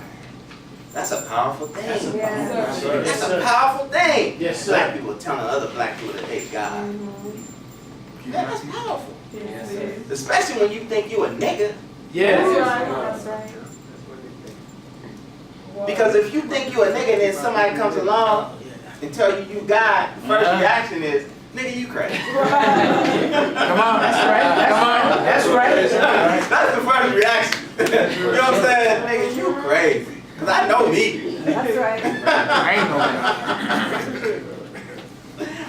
That's a powerful thing. That's a Yes, powerful sir. That's Yes, a sir. powerful thing. Yes, sir. Black people telling other black people that hate God. That's powerful. Yes, it is. Especially when you think you a nigga. Yes. That's right. Because if you think you a nigga and then somebody comes along and tell you God, the first reaction is, nigga, you crazy. Come on. That's right. That's right. That's right. That's the first reaction. You know what I'm saying? Nigga, you crazy. Because I know me. That's right. I ain't no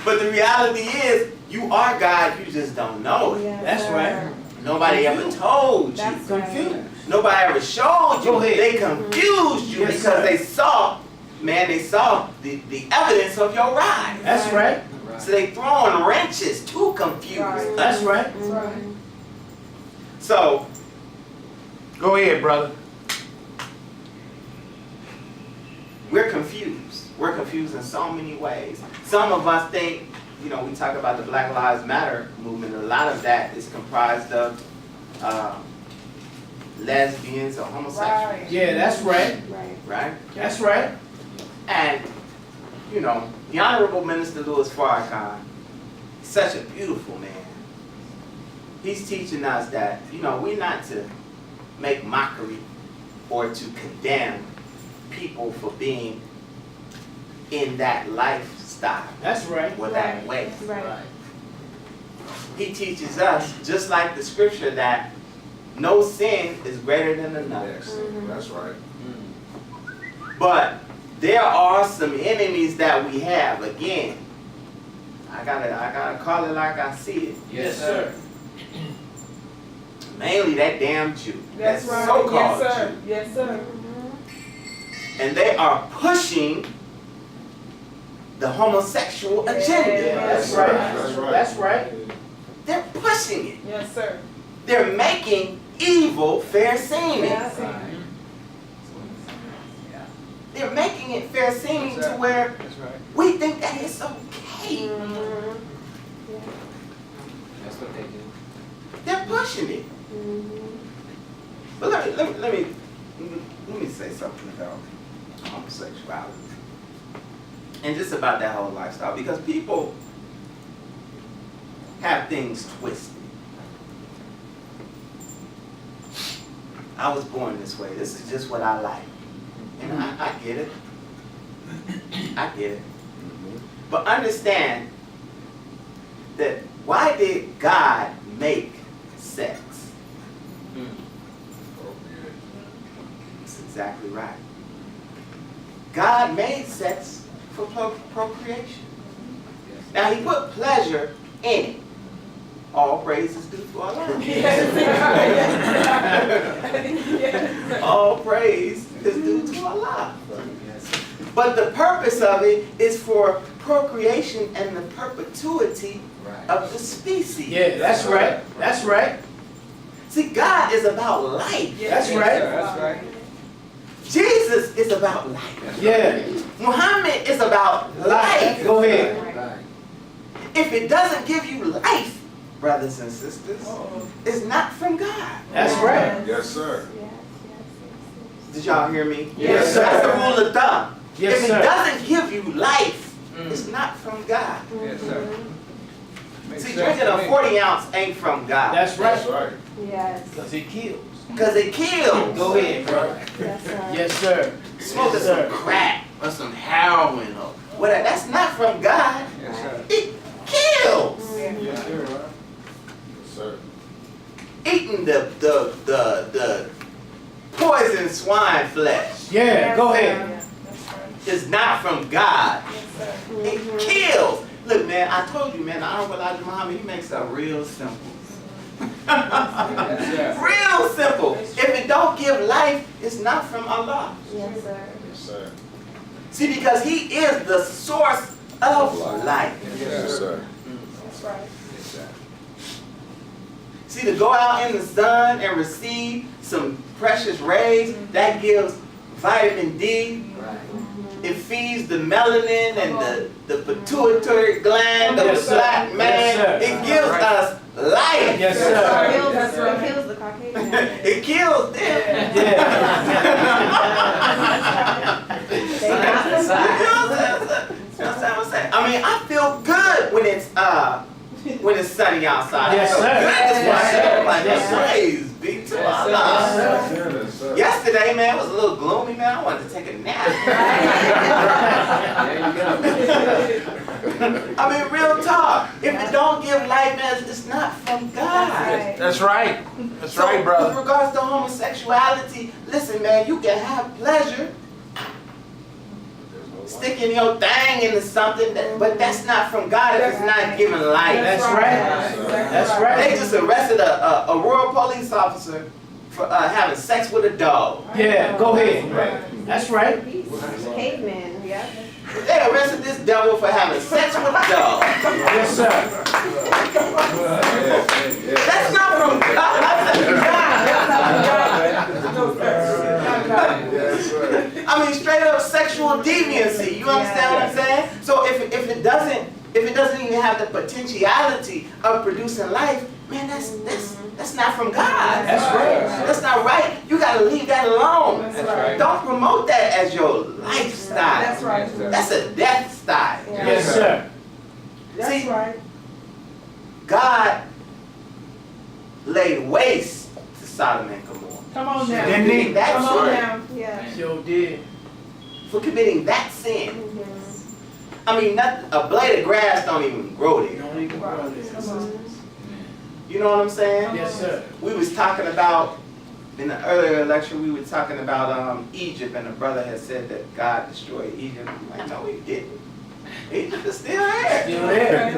But the reality is, you are God, you just don't know it. Yes, That's sir. right. Nobody ever told you. That's Confused. right. Nobody ever showed you. Go ahead. They confused you Yes, because sir. they saw, man, they saw the evidence of your rise. That's right. So they throwing wrenches to confuse Right. That's us. right. That's right. So Go ahead, brother. we're confused. We're confused in so many ways. Some of us think, you know, we talk about the Black Lives Matter movement. A lot of that is comprised of lesbians or homosexuals, Right. Yeah, that's right. Right. right? That's right. And, you know, the Honorable Minister Louis Farrakhan, such a beautiful man. He's teaching us that, you know, we're not to make mockery or to condemn people for being in that lifestyle That's right. or that way. Right. He teaches us, just like the scripture, that no sin is greater than another. That's right. But there are some enemies that we have. Again, I gotta call it like I see it. Yes, sir. Mainly that damn Jew. That's that right. so-called Yes, sir. Jew. Yes, sir. And they are pushing the homosexual agenda. That's That's right. right. That's right. That's right. They're pushing it. Yes, sir. They're making evil fair seeming. Yes, sir. They're making it fair seeming to where That's right. we think that it's okay. Mhm. That's what they do. They're pushing it. Mhm. But let me say something about homosexuality and just about that whole lifestyle, because people have things twisted. I was born this way. This is just what I like, and I get it. I get it. But understand that why did God make sex? That's exactly right. God made sex for procreation. Now He put pleasure in it. All praise is due to Allah. Yes, sir. Yes. All praise is due to Allah. But the purpose of it is for procreation and the perpetuity of the species. Yeah, that's right. That's right. See, God is about life. That's right. That's right. Jesus is about life. Yeah. Muhammad is about life. Go ahead. Right. If it doesn't give you life, brothers and sisters, it's not from God. That's right. Yes, sir. Yes, Did y'all hear me? Yes, sir. That's the rule of thumb. Yes, If it sir. doesn't give you life, it's not from God. Yes, sir. Makes See, sense drinking to a me. 40 ounce ain't from God. That's That's right. right. yes. Because it kills. Because it kills. Go ahead, bro. Yes, sir. Yes, sir. Smoking Yes, sir. some crack or some heroin or whatever. That's not from God. Yes, sir. It kills. Yes, sir. Yes, sir. Eating the poison swine flesh Yeah, go ahead. That's right. is not from God. Yes, sir. It kills. Look, man, I told you, man, the Honorable Elijah Muhammad, he makes it real simple. Yes, sir. Real simple. If it don't give life, it's not from Allah. Yes, sir. Yes, sir. See, because He is the source of life. Yes, sir. That's right. Yes, sir. See, to go out in the sun and receive some precious rays, that gives vitamin D. Right. It feeds the melanin and the pituitary gland of Yes, the black sir. man. Yes, sir. It gives us life. Yes, It sir. kills, That's right. it kills the Caucasian. It kills them. Yeah. They got the side. You know what I'm saying? I mean, I feel good when it's sunny outside. Yes, I feel sir. good this morning. Yes, I'm like, sir. praise be to Yes, sir. Allah. Yes, sir. Yesterday, man, it was a little gloomy, man. I wanted to take a nap. There you go. I mean, real talk. If it don't give life, man, it's not from God. Right. That's right. That's So, right, with brother. regards to homosexuality, listen, man, you can have pleasure. sticking your thing into something, but that's not from God if it's not giving life. That's right. That's right. They just arrested a rural police officer for having sex with a dog. Yeah, go ahead. That's right. Caveman, yeah. They arrested this devil for having sex with a dog. Yes, sir. That's not from God. I mean, straight up sexual deviancy. You understand what I'm saying? So if it doesn't even have the potentiality of producing life, man, that's not from God. That's right. That's not right. You gotta leave that alone. That's right. Don't promote that as your lifestyle. That's right. That's a death style. Yes, sir. That's See, right. God laid waste to Sodom and Gomorrah. Come on now. Didn't he? That Come on sin. now. Yeah. Sure did. For committing that sin. Mhm. I mean, a blade of grass don't even grow there. Don't even go Come there. on. You know what I'm saying? Yes, sir. We was talking about, in the earlier lecture, we were talking about Egypt, and a brother had said that God destroyed Egypt. I'm like, no, he didn't. Egypt is still there. Still there.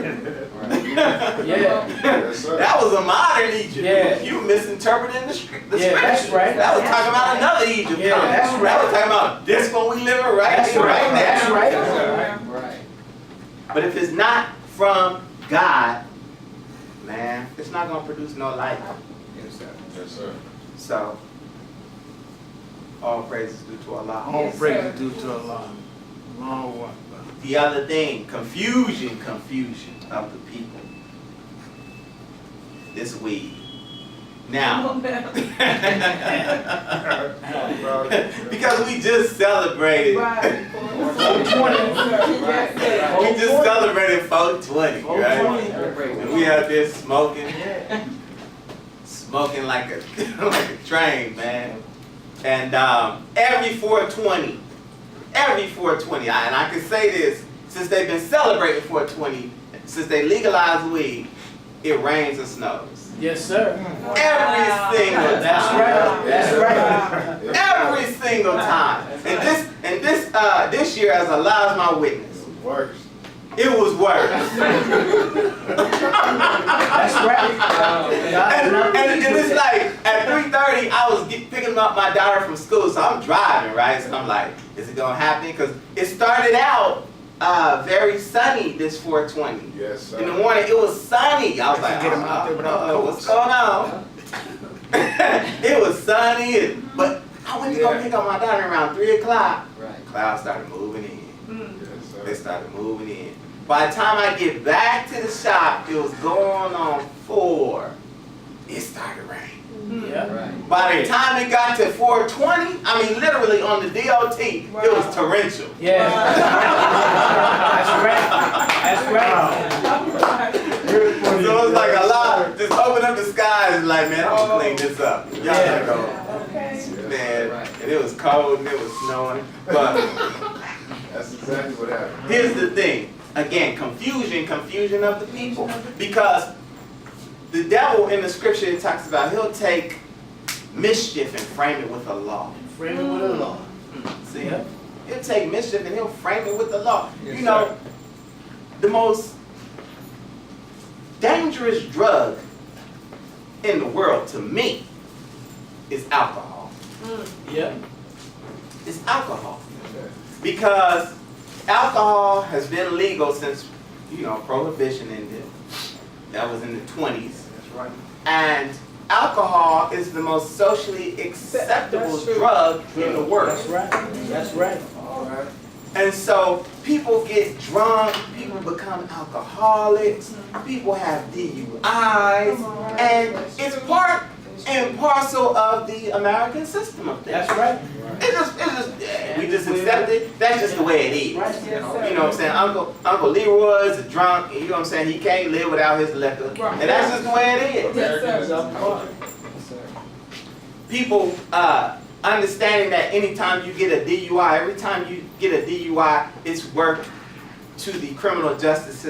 Yeah. Yes, sir. That was a modern Egypt. Yeah. You misinterpreting the scripture. Yeah, that's right. That was talking about another Egypt. Yeah, that's right. That was talking about this one we live in right That's here, right. right now. That's right. Right. But if it's not from God, man, it's not going to produce no life. Yes, sir. So, all praises due to Allah. All Yes, praise sir. due to Allah. Long one. The other thing, confusion of the people. This weed. Come Now, on now. because we just celebrated, Right. we just celebrated 420, right? 420. And we out there smoking. Smoking like a like a train, man. And every 420, and I can say this, since they've been celebrating 420, since they legalized weed, it rains and snows. Yes, sir. Every single time. That's right. That's right. Every single time. And this year, as Allah is my witness, Works. it was worse. That's right. And it's like at 3:30, I was picking up my daughter from school, so I'm driving, right? So I'm like, is it gonna happen? Because it started out very sunny this 420. Yes, sir. In the morning, it was sunny. I was like, Get 'em out there without coats. what's going on? It was sunny, but I went to go pick up my daughter around 3 o'clock. Right. Clouds started moving in. Yes, They sir. started moving in. By the time I get back to the shop, it was going on 4. It started raining. Yeah. Right. By the time it got to 420, I mean literally on the DOT, it was torrential. Yeah. That's right. That's right. So it's like a lot. Just open up the skies and like, man, I'm gonna clean this up. Y'all Yeah. gotta go. Okay. Man, and it was cold and it was snowing. But That's exactly what happened. here's the thing. Again, confusion of the people. Because the devil in the scripture it talks about he'll take mischief and frame it with a law. Frame it with a law. See? Yeah. He'll take mischief and he'll frame it with the law. Yes, You know, sir. the most dangerous drug in the world to me is alcohol. Yeah. It's alcohol. Because alcohol has been legal since, prohibition ended. That was in the 20s. That's right. And alcohol is the most socially acceptable That's true. drug in the world. That's right. That's right. And so people get drunk, people become alcoholics, people have DUIs, and it's part and parcel of the American system of things. That's right. We just accept it. That's just the way it is. Right. Yes, sir. You know what I'm saying? Uncle Leroy's a drunk, and you know what I'm saying? He can't live without his liquor. Right. And that's just the way it is. Yes, sir. People understanding that anytime you get a DUI, every time you get a DUI, it's worth to the criminal justice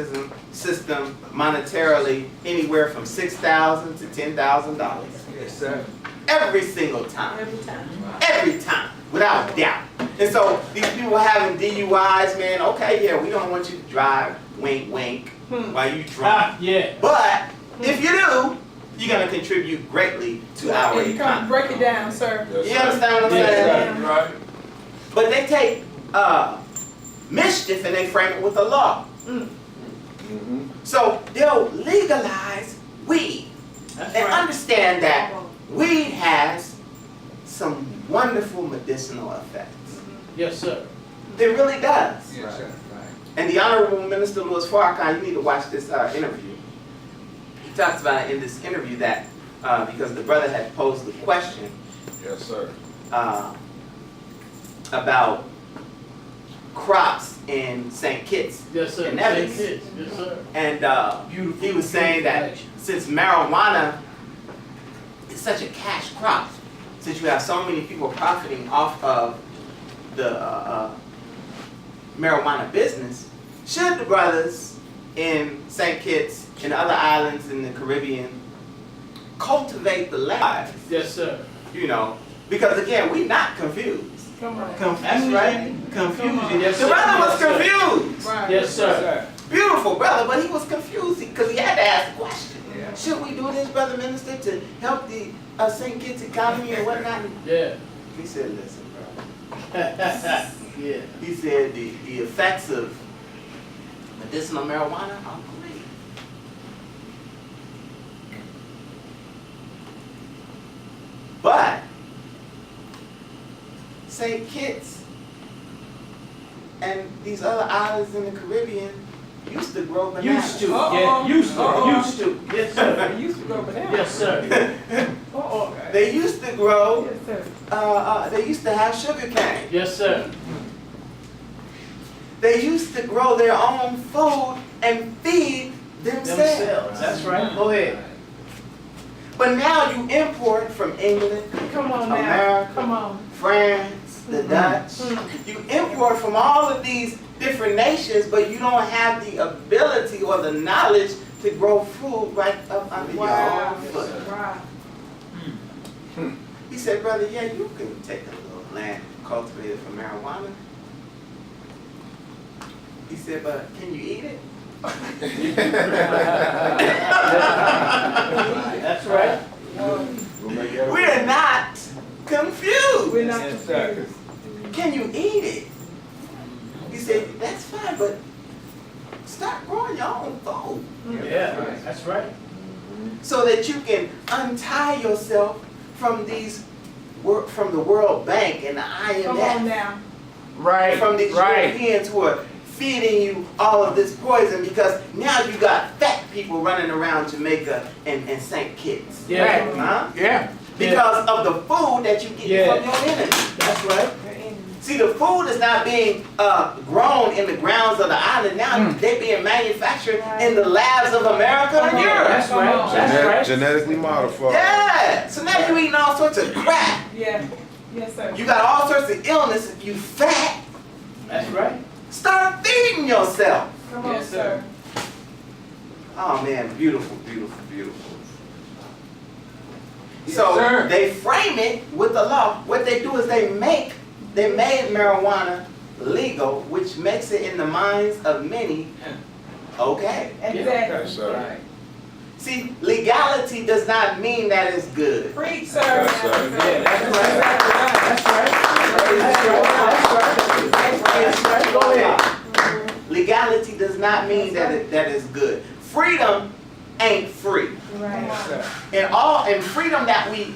system monetarily anywhere from $6,000 to $10,000. Yes, sir. Every single time. Every time. Every time. without doubt. And so these people having DUIs, man, okay, yeah, we don't want you to drive, wink, wink, while you drunk. Yeah. But if you do, you're going to contribute greatly to our And you come economy. break it down, sir. Yes, You sir. understand what I'm Yes, saying? sir. Right. But they take mischief and they frame it with a law. Mm-hmm. So they'll legalize weed That's and right. understand that weed has some wonderful medicinal effects. Yes, sir. It really does. Yes, sir. And the Honorable Minister Louis Farrakhan, you need to watch this interview. He talks about in this interview that because the brother had posed the question Yes, sir. about crops in St. Kitts. Yes, sir. And that is- Yes, sir. And Beautiful. he was saying that collection. since marijuana is such a cash crop, since you have so many people profiting off of the marijuana business, should the brothers in St. Kitts and other islands in the Caribbean cultivate the land? Yes, sir. You know, because again, we not confused. Come on. Confusion, confusion. Yes, The sir. brother was Yes, sir. confused. Right. Yes, sir. Beautiful brother, but he was confused because he had to ask the question. Yeah. Should we do this, brother minister, to help the St. Kitts economy and whatnot? Yeah. He said, listen, brother. Yeah. He said the effects of medicinal marijuana are great. But St. Kitts and these other islands in the Caribbean used to grow bananas. Used to. Uh-oh. Yeah. Used to. Uh-oh. Used to. Yes, sir. You used to go bananas. Yes, sir. Uh-oh. They used to grow, Yes, sir. they used to have sugar cane. Yes, sir. They used to grow their own food and feed themselves. Themselves. That's right. Go ahead. But now you import from England, Come on now. America, Come on. France, the Dutch. You import from all of these different nations, but you don't have the ability or the knowledge to grow food right up under Wow. your own foot. Right. He said, brother, yeah, you can take a little land cultivated for marijuana. He said, but can you eat it? That's right. We'll make that We're not confused. We're not confused. Can you eat it? He said, that's fine, but start growing your own food Yeah. That's right. so that you can untie yourself from these from the World Bank and the Come on IMF, now. Right. from these Europeans who are feeding you all of this poison, because now you got fat people running around Jamaica and St. Kitts. Yeah. Huh? Yeah. Because of the food that you get Yeah. from your enemy. That's right. See, the food is not being grown in the grounds of the island. Now they're being manufactured in the labs of America and Europe. That's right. That's right. Genetically modified. Yeah. So now you're eating all sorts of crap. Yeah. Yes, sir. You got all sorts of illness. If you fat, That's right. start feeding yourself. Come on, Yes, sir. sir. Oh man, beautiful, beautiful, beautiful. Yes, So sir. they frame it with the law. What they do is they made marijuana legal, which makes it in the minds of many okay. Exactly. Yes, sir. Right. See, legality does not mean that it's good. Preach, sir. Yes, sir. Yeah, that's right. That's right. That's right. That's right. Go ahead. Legality does not mean that that is good. Freedom ain't free. Right. And freedom that we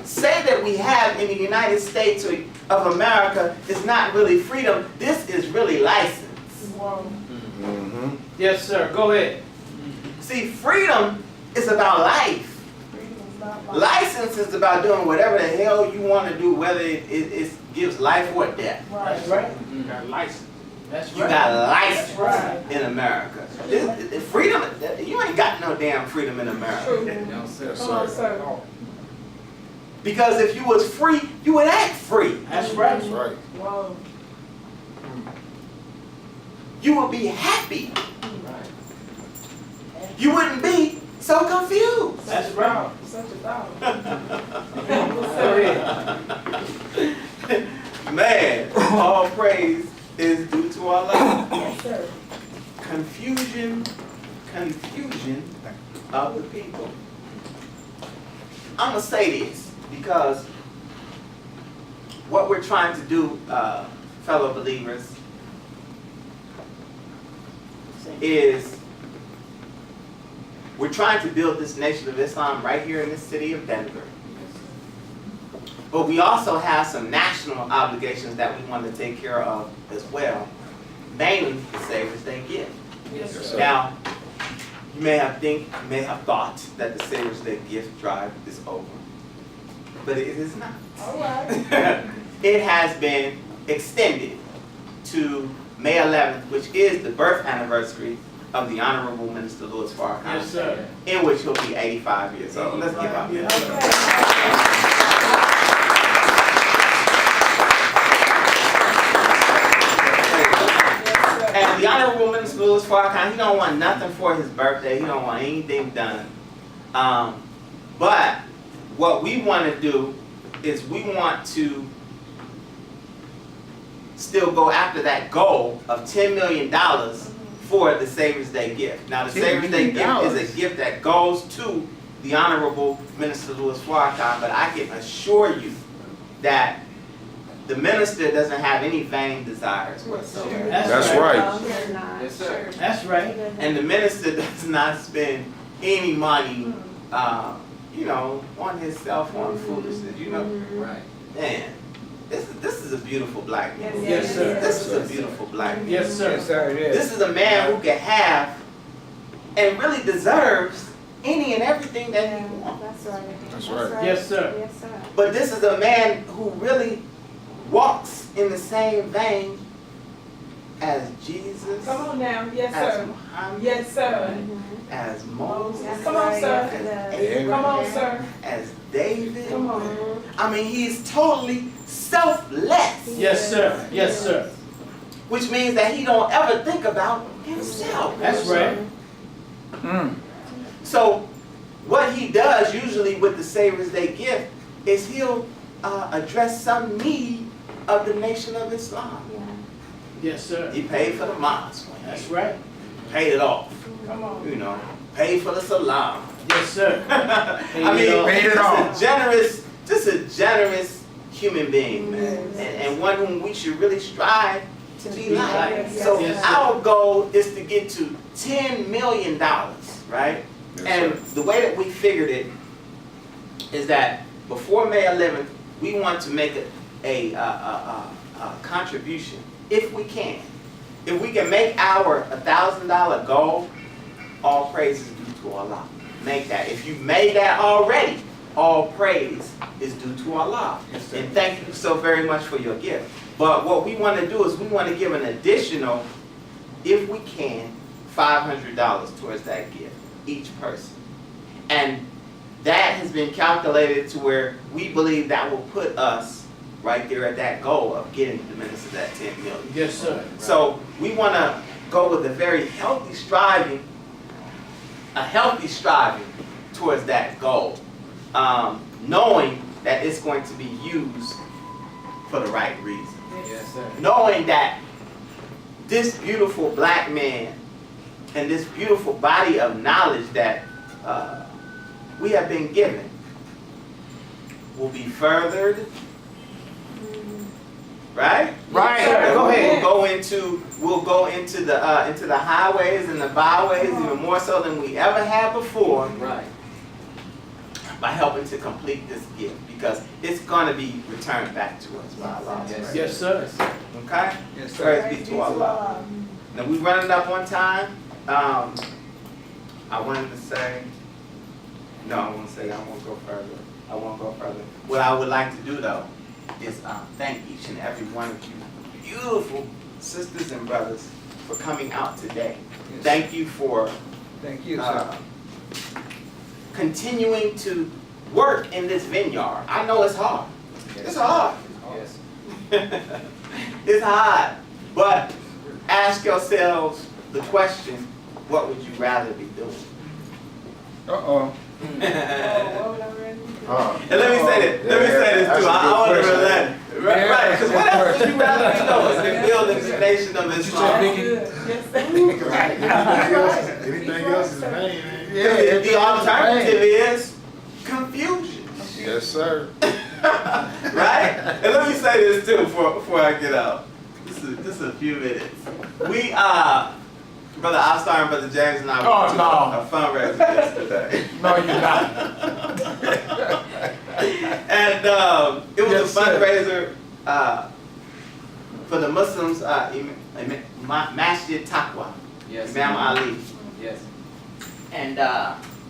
say that we have in the United States of America is not really freedom. This is really license. Whoa. Mm-hmm. Yes, sir. Go ahead. See, freedom is about life. Freedom is not life. License is about doing whatever the hell you want to do, whether it gives life or death. That's right. You got license. That's You right. got license Right. in America. Freedom, you ain't got no damn freedom in America. True. Yes, Come on, sir. sir. Because if you was free, you would act free. That's right. That's right. Whoa. You would be happy. You wouldn't be so confused. That's right. Such a thought. Go ahead. Man, all praise is due to Allah. Yes, sir. Confusion of the people. I'm gonna say this because what we're trying to do, fellow believers, is we're trying to build this nation of Islam right here in this city of Denver. But we also have some national obligations that we want to take care of as well, mainly the Savior's Day gift. Yes, Yes, sir. sir. Now, you may have thought that the Savior's Day gift drive is over, but it is not. All right. It has been extended to May 11th, which is the birth anniversary of the Honorable Minister Louis Farrakhan, Yes, sir. in which he'll be 85 years old. Let's give up. Yeah. And the Honorable Minister Louis Farrakhan, he don't want nothing for his birthday. He don't want anything done. But what we want to do is we want to still go after that goal of $10 million for the Savior's Day gift. Now, the $10 Savior's Day million. gift is a gift that goes to the Honorable Minister Louis Farrakhan, but I can assure you that the minister doesn't have any vain desires whatsoever. That's No, right. he does not. Yes, sir. That's right. And the minister does not spend any money, you know, on his cell phone foolishness. You know, Right. man, this is a beautiful black man. Yes, sir. This is a beautiful black man. Yes, sir. Yes, sir, it is. This is a man who can have and really deserves any and everything that he wants. That's right. That's right. Yes, sir. Yes, sir. But this is a man who really walks in the same vein as Jesus, Come on now. Yes, as sir. Muhammad, Yes, sir. as Moses, That's Come on, right. sir. Yes, it does. Come on, sir. as David. Come on. I mean, he's totally selfless, Yes, sir. Yes, sir. which means that he don't ever think about himself. That's right. So what he does usually with the Savior's Day gift is he'll address some need of the Nation of Islam. Yeah. Yes, sir. He paid for the mosque, That's right. paid it off, Come on. you know, paid for the salam. Yes, sir. I mean, Paid it off. just a generous human being, man, and one whom we should really strive to be like. Yes, So yes, sir. our goal is to get to $10 million, right? Yes, And sir. the way that we figured it is that before May 11th, we want to make a contribution, if we can. If we can make our $1,000 goal, all praise is due to Allah. Make that. If you made that already, all praise is due to Allah. Yes, sir. And thank you so very much for your gift. But what we want to do is we want to give an additional, if we can, $500 towards that gift, each person. And that has been calculated to where we believe that will put us right there at that goal of getting the minister that 10 million. Yes, sir. So we want to go with a very healthy striving towards that goal, knowing that it's going to be used for the right reason. Yes, sir. Knowing that this beautiful black man and this beautiful body of knowledge that we have been given will be furthered, right? Right. And Go ahead. We'll go into the highways and the byways even more so than we ever had before Right. by helping to complete this gift, because it's going to be returned back to us by Allah. Yes. Yes, sir. Okay? Yes, sir. Praise be to Allah. Now we running up on time. I wanted to say, no, I won't say that. I won't go further. I won't go further. What I would like to do though is thank each and every one of you, beautiful sisters and brothers, for coming out today. Yes. Thank you for Thank you, sir. continuing to work in this vineyard. I know it's hard. It's hard. Yes. It's hard. But ask yourselves the question, what would you rather be doing? Uh-oh. And Huh. let me say this. Let me say this too. I want to relate. Right. because what else would you rather be doing than building the nation of Islam? That's good. Yes, sir. Anything else is vain, ain't it? Yeah, the alternative is confusion, Yes, sir. right? And let me say this too before I get out. Just a few minutes. We Brother Ostar and Brother James and I went to a fundraiser yesterday. No, you're not. And it was Yes, a fundraiser for the Muslims, Masjid Taqwa, Yes. Imam Ali. Yes. And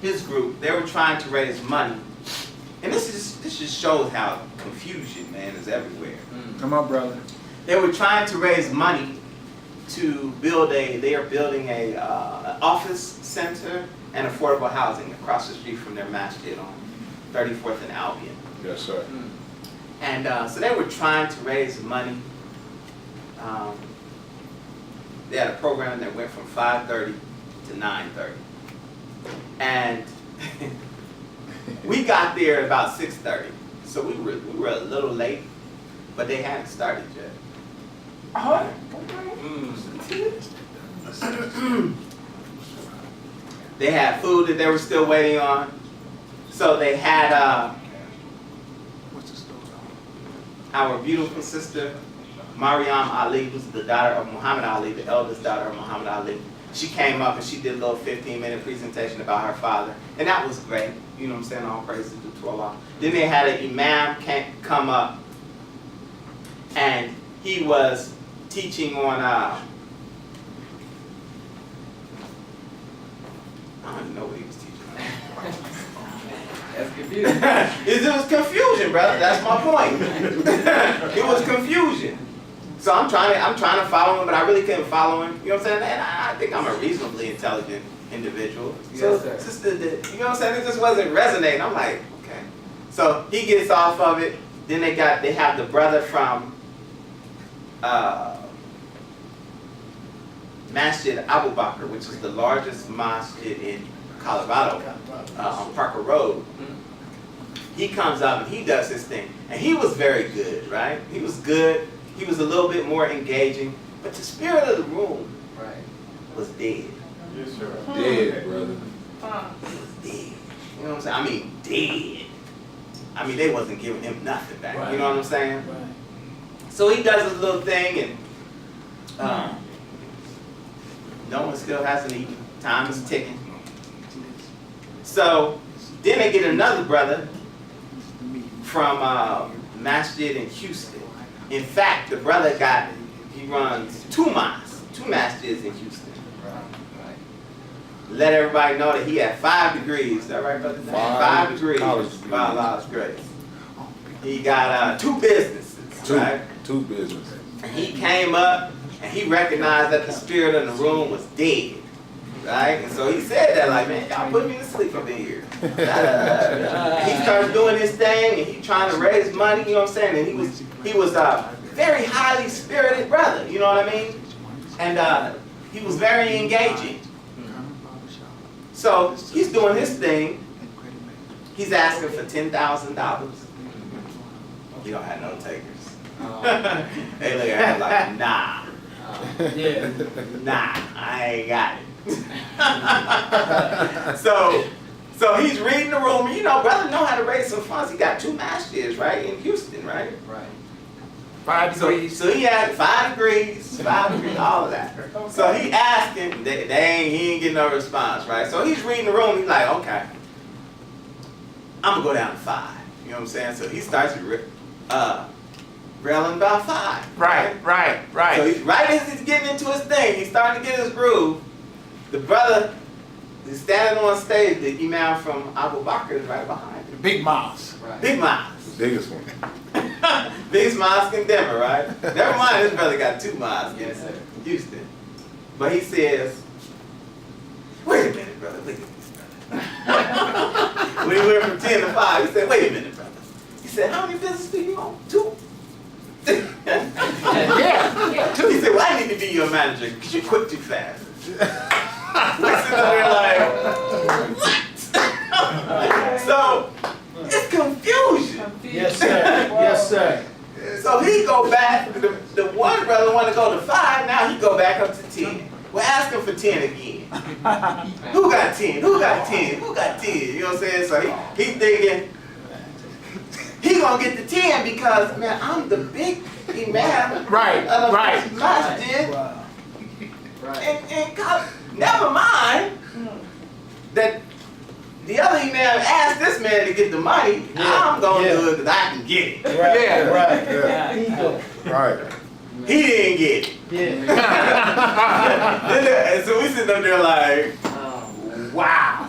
his group, they were trying to raise money. And this just shows how confusion, man, is everywhere. Come on, brother. They were trying to raise money to build they are building a office center and affordable housing across the street from their masjid on 34th and Albion. Yes, sir. And so they were trying to raise money. They had a program that went from 5:30 to 9:30. And we got there about 6:30. So we were a little late, but they hadn't started yet. They had food that they were still waiting on. So they had our beautiful sister, Mariam Ali, who's the daughter of Muhammad Ali, the eldest daughter of Muhammad Ali. She came up and she did a little 15-minute presentation about her father. And that was great. You know what I'm saying? All praises to Allah. Then they had an imam come up, and he was teaching on, I don't even know what he was teaching on. That's confusing. It was confusion, brother. That's my point. It was confusion. So I'm trying to follow him, but I really couldn't follow him. You know what I'm saying? And I think I'm a reasonably intelligent individual. So Yes, sir. it's just you know what I'm saying? It just wasn't resonating. I'm like, okay. So he gets off of it. Then they have the brother from Masjid Abu Bakr, which is the largest masjid in Colorado, on Parker Road. He comes up and he does his thing. And he was very good, right? He was good. He was a little bit more engaging. But the spirit of the room Right. was dead. Yes, sir. Dead, brother. It was dead. You know what I'm saying? I mean, dead. I mean, they wasn't giving him nothing back. You know what I'm saying? So he does his little thing, and no one still hasn't eaten. Time is ticking. So then they get another brother from Masjid in Houston. In fact, the brother he runs two masjids in Houston. Let everybody know that he had 5 degrees. Is that right, brother? 5 degrees by Allah's grace. He got 2 businesses, right? 2 businesses. And he came up and he recognized that the spirit in the room was dead, right? And so he said that, like, man, y'all put me to sleep up in here. And he started doing his thing, and he trying to raise money, you know what I'm saying? And he was a very highly spirited brother, you know what I mean? And he was very engaging. So he's doing his thing. He's asking for $10,000. He don't have no takers. They look at him like, nah. Nah, I ain't got it. So he's reading the room. You know, brother know how to raise some funds. He got 2 masjids, right, in Houston, right? Right. 5 degrees. So he had 5 degrees, all of that. So he asked him, he ain't getting no response, right? So he's reading the room. He's like, okay, I'm gonna go down to 5. You know what I'm saying? So he starts railing about 5. Right. So he's, right as he's getting into his thing, he's starting to get his groove. The brother is standing on stage. The imam from Abu Bakr is right behind him. Big mouths. Right. Big mosque. Biggest one. Biggest mosque in Denver, right? Never mind, this brother got 2 mosques in Houston. But he says, wait a minute, brother, look at this, brother. When he went from 10 to 5, he said, wait a minute, brother. He said, how many businesses do you own? 2. Yeah. He said, well, I need to be your manager because you quit too fast. We're sitting there like, what? So, it's confusion. Yes, sir. Yes, sir. So So he go back, the one brother want to go to 5, now he go back up to 10. We're asking for 10 again. Who got 10? Who got 10? Who got 10? You know what I'm saying? So he thinking, he gonna get the 10 because, man, I'm the big imam Right, of right. masjid. Right. And God, never mind that the other imam asked this man to get the money. I'm gonna do it because I can get it. Yeah. Right. Yeah. Yeah. Right. He didn't get it. And so we sitting up there like, wow.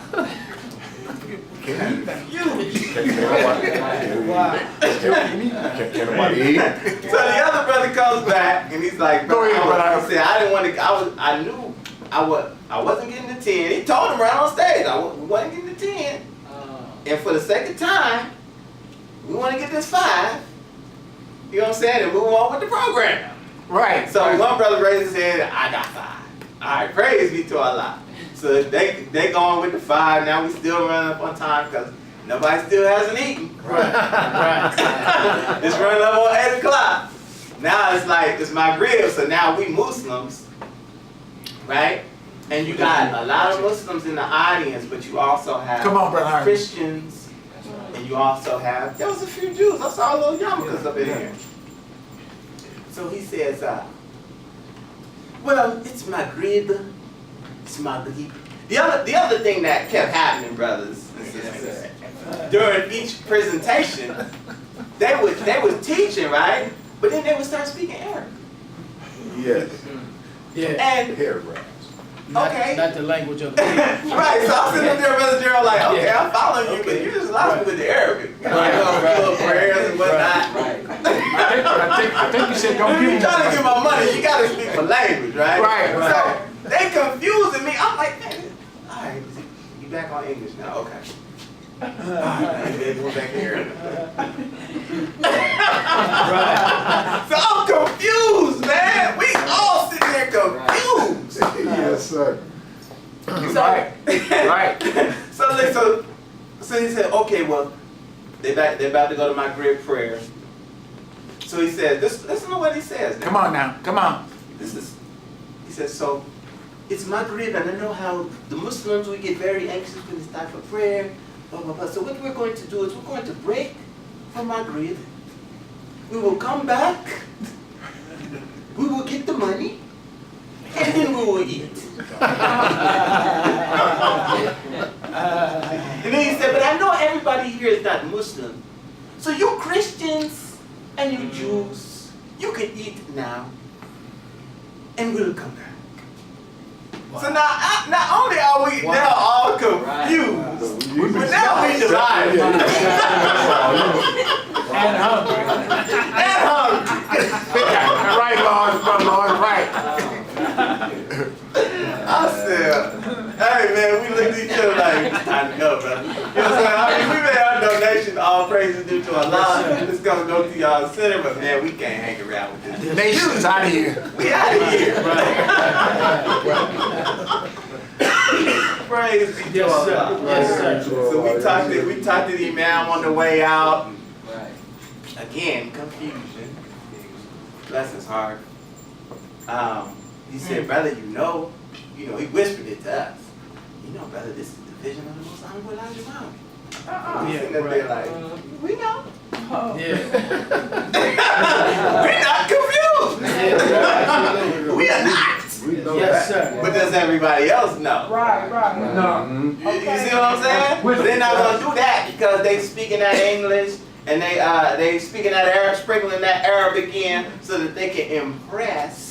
Can nobody eat? So the other brother comes back and he's like, Go ahead, brother. I said, I didn't want to, I knew I wasn't getting the 10. He told him right on stage, wasn't getting the 10. And for the second time, we want to get this 5. You know what I'm saying? And move on with the program. Right. So one brother raised his hand, I got 5. All right, praise be to Allah. So they going with the 5. Now we still running up on time because nobody still hasn't eaten. Right. It's running up on 8 o'clock. Now it's like, it's my grib, so now we Muslims, right? And you got a lot of Muslims in the audience, but you also have Come on, brother. Christians, and you also have, there was a few Jews. I saw a little yarmulkes up in here. So he says, well, it's Maghrib. It's Maghrib. The other thing that kept happening, brothers and sisters, during each presentation, they was teaching, right? But then they would start speaking Arabic. Yes. And Hair wraps. okay. Not the language of the people. Right, so I'm sitting up there, Brother Gerald, like, okay, I'm following you, but you just lost me with the Arabic. You know, little prayers and whatnot. I think you said don't If you're give trying to get my money, you gotta speak my language, right? Right. So they confusing me. I'm like, man, all right, you back on English now, okay. All right, then go back here. So I'm confused, man. We all sitting there confused. Yes, sir. Right. Right. So he said, okay, well, they're about to go to my grid prayer. So he said, listen to what he says now. Come on now. Come on. He says, so it's Maghrib, and I know how the Muslims, we get very anxious when it's time for prayer, blah, blah, blah. So what we're going to do is we're going to break for Maghrib. We will come back, we will get the money, and then we will eat. And then he said, but I know everybody here is not Muslim. So you Christians and you Jews, you can eat now, and we'll come back. So now, not only are we now all confused, but now we divided. And hungry. And hungry. Right, Lord. Lord, right. I said, hey man, we looked at each other like, it's time to go, brother. You know what I'm saying? I mean, we made our donation, all praises due to Allah. It's gonna go to y'all center, but man, we can't hang around with this. The nation's out of here. We out of here. Praise be to Yes, sir. Allah. Yes, sir. So we talked to the imam on the way out. Right. Again, confusion. Bless his heart. He said, brother, you know, he whispered it to us. You know, brother, this is the vision of the Most Honorable Elijah Muhammad. We sitting up there like, we know. Yeah. We're not confused. We are not. We know Yes, that. sir. But does everybody else know? Right. No. You see what I'm saying? But they're not gonna do that because they speaking that English and they speaking that Arab, sprinkling that Arabic in so that they can impress.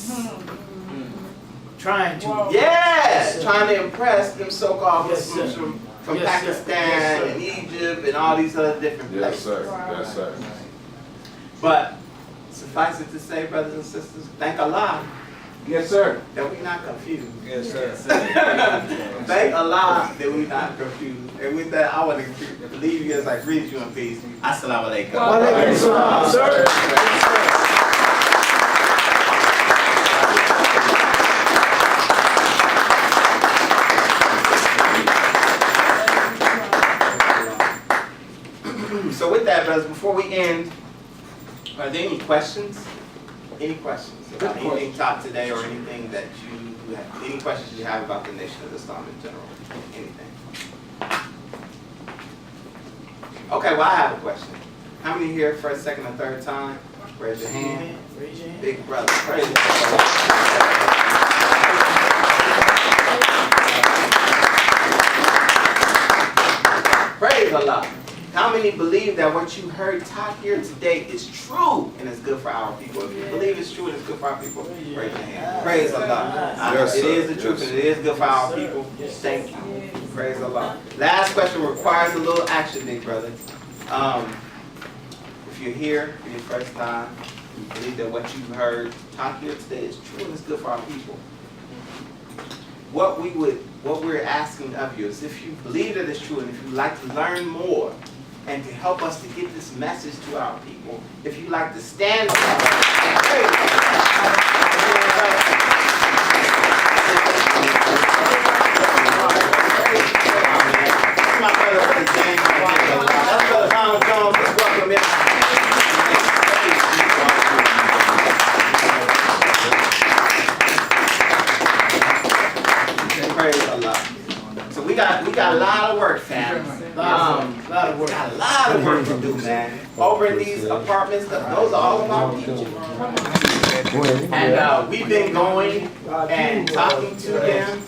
Trying to. Yes, trying to impress them so-called Yes, Muslims sir. from Yes, sir. Pakistan Yes, sir. and Egypt and all these other different Yes, places. sir. Yes, sir. But suffice it to say, brothers and sisters, thank Allah Yes, sir. that we're not confused. Yes, sir. Thank Allah that we're not confused. And with that, I want to leave you as I greet you in peace. Assalamu alaikum. Walaikum salam, sir. So with that, brothers, before we end, Are there any questions? Any questions about anything taught today or anything that you have, any questions you have about the Nation of Islam in general? Anything? Okay, well, I have a question. How many here first, second, or third time? Raise your hand. Raise your hand. Big brother. Praise the Lord. Praise Allah. How many believe that what you heard taught here today is true and is good for our people? If you believe it's true and it's good for our people, raise your hand. Praise Allah. Yes, It sir. is the truth and it is good for our people. Thank you. Praise Allah. Last question requires a little action, big brother. If you're here for your first time, you believe that what you heard taught here today is true and is good for our people. What we're asking of you is if you believe that it's true and if you'd like to learn more and to help us to get this message to our people, if you'd like to stand up, my brother, Brother James. That's Brother Herman Jones. Let's welcome him. Praise Allah. So we got a lot of work, fam. Lot of work. Got a lot of work to do, man. Over in these apartments, those are all of our people. And we've been going and talking to them.